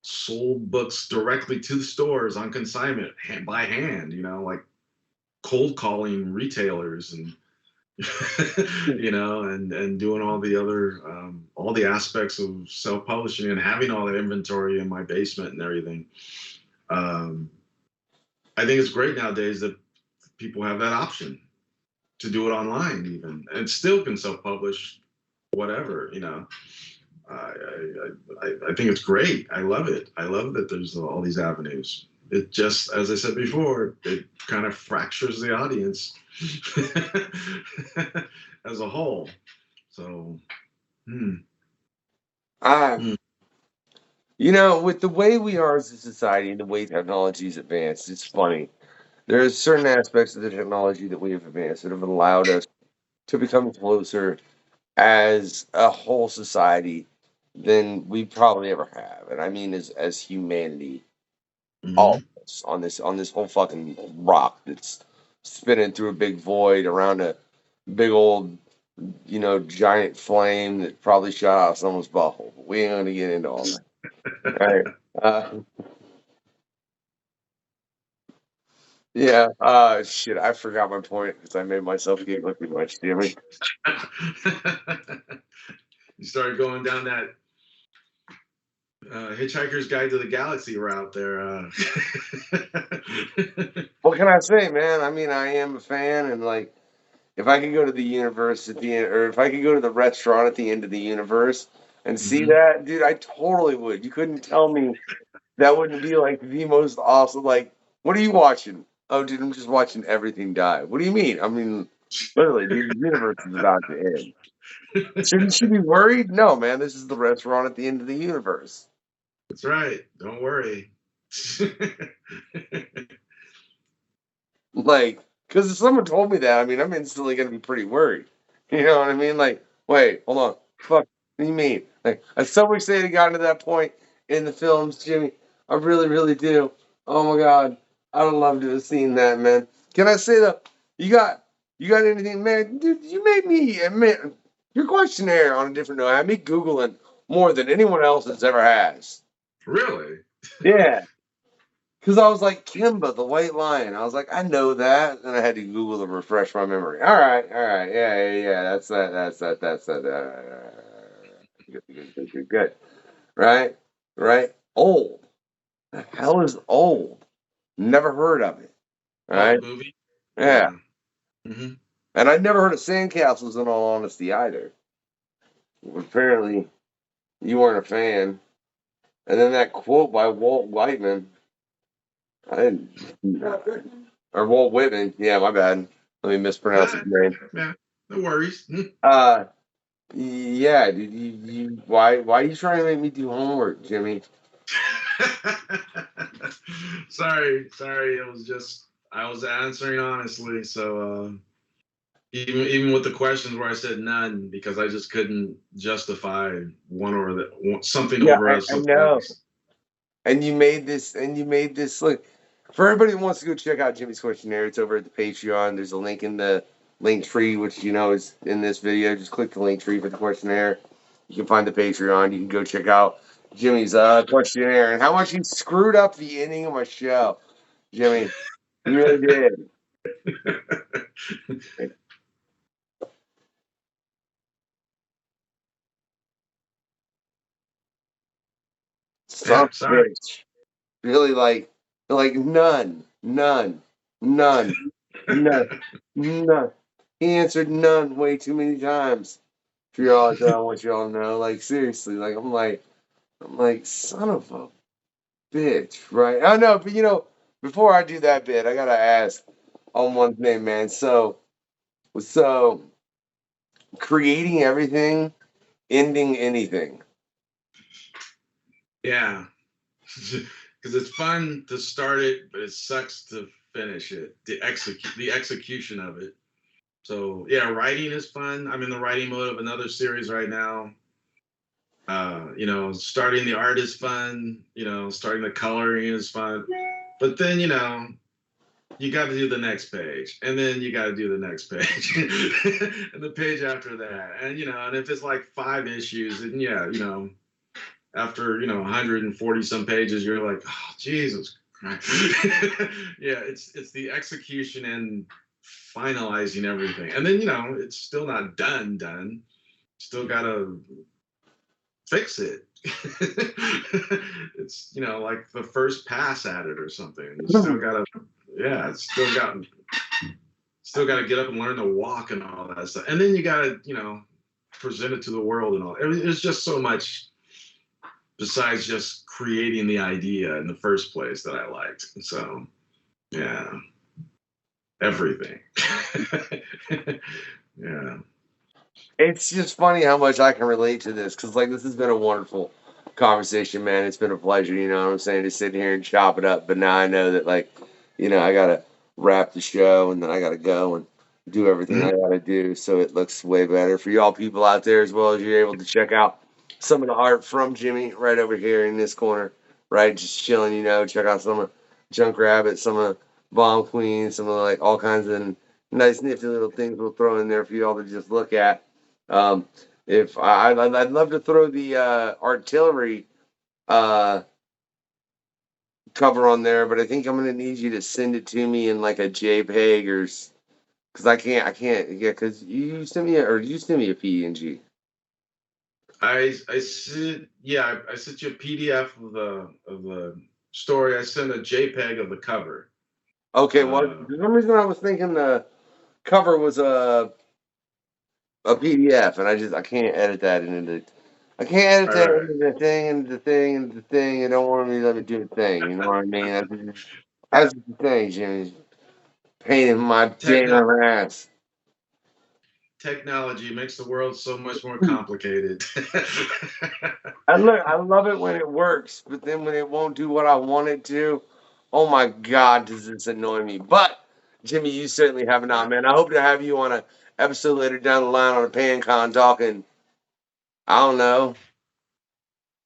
sold books directly to the stores on consignment by hand, like cold calling retailers and and doing all the other all the aspects of self-publishing and having all that inventory in my basement and everything. um, I think it's great nowadays that people have that option to do it online even and still can self-publish whatever. I think it's great. I love it. I love that there's all these avenues. It just, as I said before, it kind of fractures the audience as a whole. So, hmm. Ah, Hmm. with the way we are as a society and the way technology's advanced, it's funny. There are certain aspects of the technology that we have advanced that have allowed us to become closer as a whole society than we probably ever have. And I mean as humanity, all Hmm. of us on this whole fucking rock that's spinning through a big void around a big old, giant flame that probably shot out someone's butthole. But we ain't gonna get into all that. Right. Yeah. Shit, I forgot my point because I made myself giggle too much, Jimmy. You started going down that Hitchhiker's Guide to the Galaxy route there. What can I say, man? I mean, I am a fan, and if I could go to the universe at the end, or if I could go to the restaurant at the end of the universe and see Mhm. that, dude, I totally would. You couldn't tell me that wouldn't be like the most awesome. Like, what are you watching? Oh, dude, I'm just watching everything die. What do you mean? I mean, literally, dude, the universe is about to end. Shouldn't she be worried? No, man, this is the restaurant at the end of the universe. That's right. Don't worry. Like, because if someone told me that, I mean, I'm instantly going to be pretty worried. You know what I mean? Like, wait, hold on. Fuck, what do you mean? Like, I so wish they had gotten to that point in the films, Jimmy. I really, really do. Oh my God. I would love to have seen that, man. Can I say that you got anything, man? Dude, you made me admit your questionnaire on a different note. I had me Googling more than anyone else has ever has. Really? Yeah. Because I was like, Kimba, the white lion. I was like, I know that. And I had to Google to refresh my memory. All right, all right. Yeah, yeah, yeah. That's that. That's that. That's that. Good, good, good, good, good. Right? Right? Old. The hell is old? Never heard of it. Oh, the Right? movie? Yeah. Yeah. Hmm. And I never heard of sandcastles in all honesty either. Apparently, you weren't a fan. And then that quote by Walt Whitman. I didn't. Or Walt Whitman. Yeah, my bad. Let me mispronounce his Ah, name. yeah, no worries. Uh, yeah, dude. Why are you trying to make me do homework, Jimmy? Sorry. It was just I was answering honestly. So even with the questions where I said none because I just couldn't justify something Yeah, over I something know. else. And you made this look for everybody who wants to go check out Jimmy's questionnaire. It's over at the Patreon. There's a link in the link tree, which you know is in this video. Just click the link tree for the questionnaire. You can find the Patreon. You can go check out Jimmy's questionnaire and how much he screwed up the ending of my show, Jimmy. You really did. Son Yeah, of a sorry. bitch. Really like none, none, none. He answered none way too many times. For y'all I don't want y'all to know. Like seriously, like I'm like, son of a bitch, right? I know, but before I do that bit, I gotta ask on one thing, man. So creating everything, ending anything. Yeah, because it's fun to start it, but it sucks to finish it. The execution of it. So yeah, writing is fun. I'm in the writing mode of another series right now. Starting the art is fun. Starting the coloring is fun. But then you got to do the next page, and then you got to do the next page, and the page after that, and if it's like 5 issues, and yeah, after 140 some pages, you're like, oh Jesus Christ. Yeah, it's the execution and finalizing everything, and then it's still not done. Still gotta fix it. It's like the first pass at it or something. You still gotta, yeah, it's still gotta get up and learn to walk and all that stuff, and then you gotta present it to the world and all. It's just so much besides just creating the idea in the first place that I liked. So yeah, everything. Yeah. It's just funny how much I can relate to this because, like, this has been a wonderful conversation, man. It's been a pleasure, you know what I'm saying, to sit here and chop it up. But now I know that, like, I got to wrap the show and then I got to go and do everything I Mhm. got to do so it looks way better for y'all people out there as well as you're able to check out some of the art from Jimmy right over here in this corner, right? Just chilling, check out some of Junk Rabbit, some of Bomb Queen, some of like all kinds of nice, nifty little things we'll throw in there for y'all to just look at. Um, if I'd love to throw the artillery uh, cover on there, but I think I'm gonna need you to send it to me in like a JPEG or because I can't, yeah, because you sent me or you sent me a PNG. I sent yeah I sent you a PDF of the story. I sent a JPEG of the cover. Okay, well, Uh, for some reason I was thinking the cover was a PDF, and I can't edit that into the. I can't edit all that right. into the thing, into the thing, into the thing. I don't want me to let me do the thing. You know what I mean? That's Yeah. just the thing, Jimmy. pain in my damn ass. Technology makes the world so much more complicated. I love it when it works, but then when it won't do what I want it to, oh my God, does this annoy me. But, Jimmy, you certainly have not, man. I hope to have you on an episode later down the line on a PanCon talking, I don't know.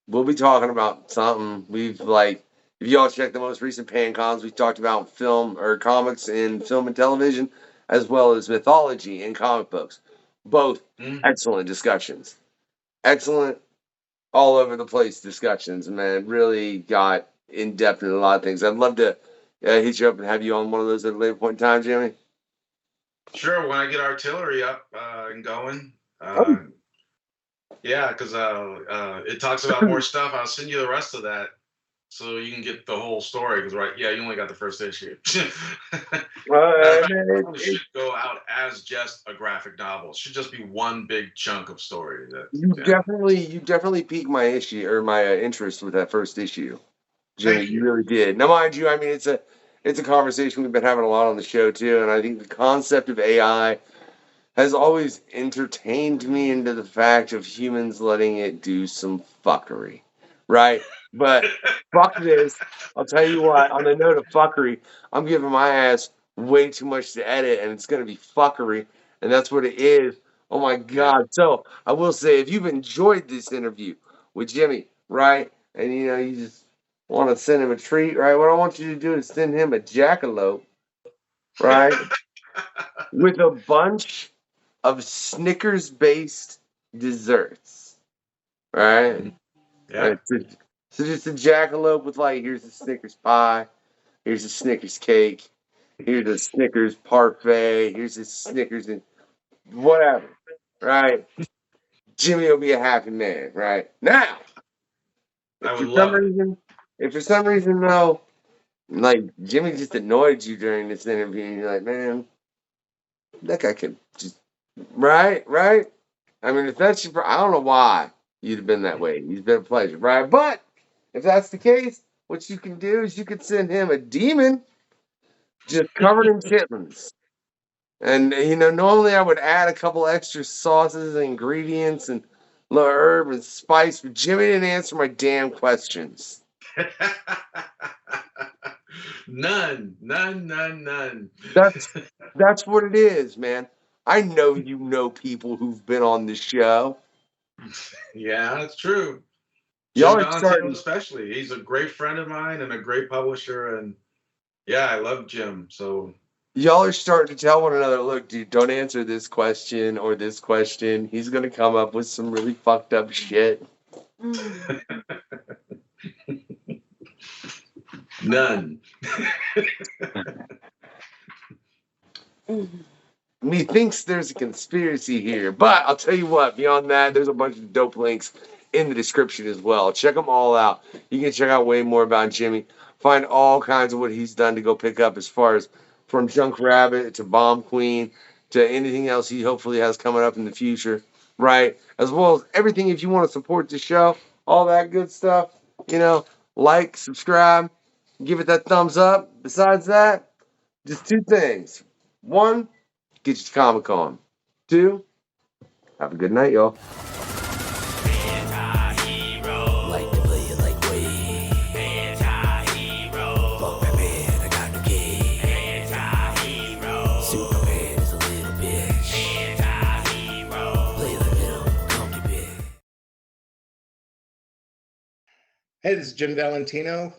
We'll be talking about something. If y'all check the most recent PanCons, we talked about film or comics in film and television, as well as mythology and comic books. Both excellent discussions. Excellent, all over the place discussions, man. Really got in depth in a lot of things. I'd love to hit you up and have you on one of those at a later point in time, Jimmy. Sure, when I get artillery up and going. Yeah, because it talks about more stuff. I'll send you the rest of that so you can get the whole story. Because you only got the first issue. It should go out as just a graphic novel. It should just be one big chunk of story. You definitely piqued my interest with that first issue, Jimmy. You really did. Now, mind you, I mean it's a conversation we've been having a lot on the show too, and I think the concept of AI has always entertained me into the fact of humans letting it do some fuckery, right? But fuck this. I'll tell you what, on the note of fuckery, I'm giving my ass way too much to edit, and it's going to be fuckery, and that's what it is. Oh my God. So I will say, if you've enjoyed this interview with Jimmy, right, and you just want to send him a treat, right, what I want you to do is send him a jackalope, right, with a bunch of Snickers-based desserts, right? Yeah. So just a jackalope with here's a Snickers pie, here's a Snickers cake, here's a Snickers parfait, here's a Snickers and whatever, right? Jimmy will be a happy man, right? Now, if for some reason though, Jimmy just annoyed you during this interview, and you're like, man, that guy could just right. I mean, if that's I don't know why you'd have been that way. He's been a pleasure, right? But if that's the case, what you can do is you could send him a demon just covered in chitlins. And normally I would add a couple extra sauces and ingredients and little herb and spice, but Jimmy didn't answer my damn questions. None. That's what it is, man. I know you know people who've been on the show. Yeah, that's true. Y'all Jim are Valentino especially. He's a great friend of mine and a great publisher, and yeah, I love Jim. So y'all are starting to tell one another, look, dude, don't answer this question or this question. He's gonna come up with some really fucked up shit. None. Methinks there's a conspiracy here, but I'll tell you what, beyond that, there's a bunch of dope links in the description as well. Check them all out. You can check out way more about Jimmy. Find all kinds of what he's done to go pick up as far as from Junk Rabbit to Bomb Queen to anything else he hopefully has coming up in the future, right? As well as everything if you want to support the show, all that good stuff, like, subscribe, give it that thumbs up. Besides that, just two things. One, get you to Comic-Con. 2, have a good night, y'all. Hey, this is Jim Valentino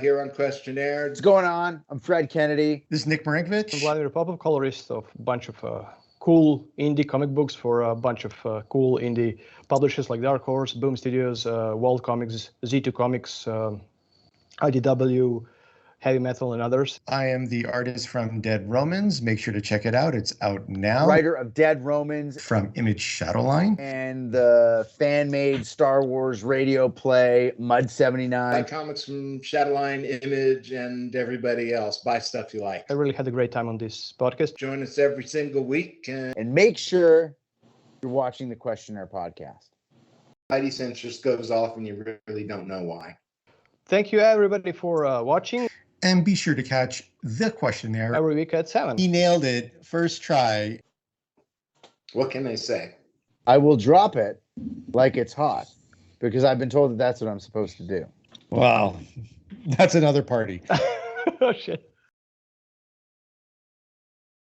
here on QUESTionnaire. What's going on? I'm Fred Kennedy. This is Nick Marinkovich. I'm Vladimir Popov, colorist of a bunch of cool indie comic books for a bunch of cool indie publishers like Dark Horse, Boom Studios, World Comics, Z2 Comics, IDW, Heavy Metal, and others. I am the artist from Dead Romans. Make sure to check it out. It's out now. Writer of Dead Romans. From Image Shadowline. And the fan-made Star Wars radio play, Mud 79. Buy comics from Shadowline, Image, and everybody else. Buy stuff you like. I really had a great time on this podcast. Join us every single week. And make sure you're watching the QUESTionnaire podcast. Spidey sense just goes off and you really don't know why. Thank you, everybody, for watching. And be sure to catch the questionnaire. Every week at 7. He nailed it first try. What can I say? I will drop it like it's hot because I've been told that that's what I'm supposed to do. Wow, that's another party. Oh, shit.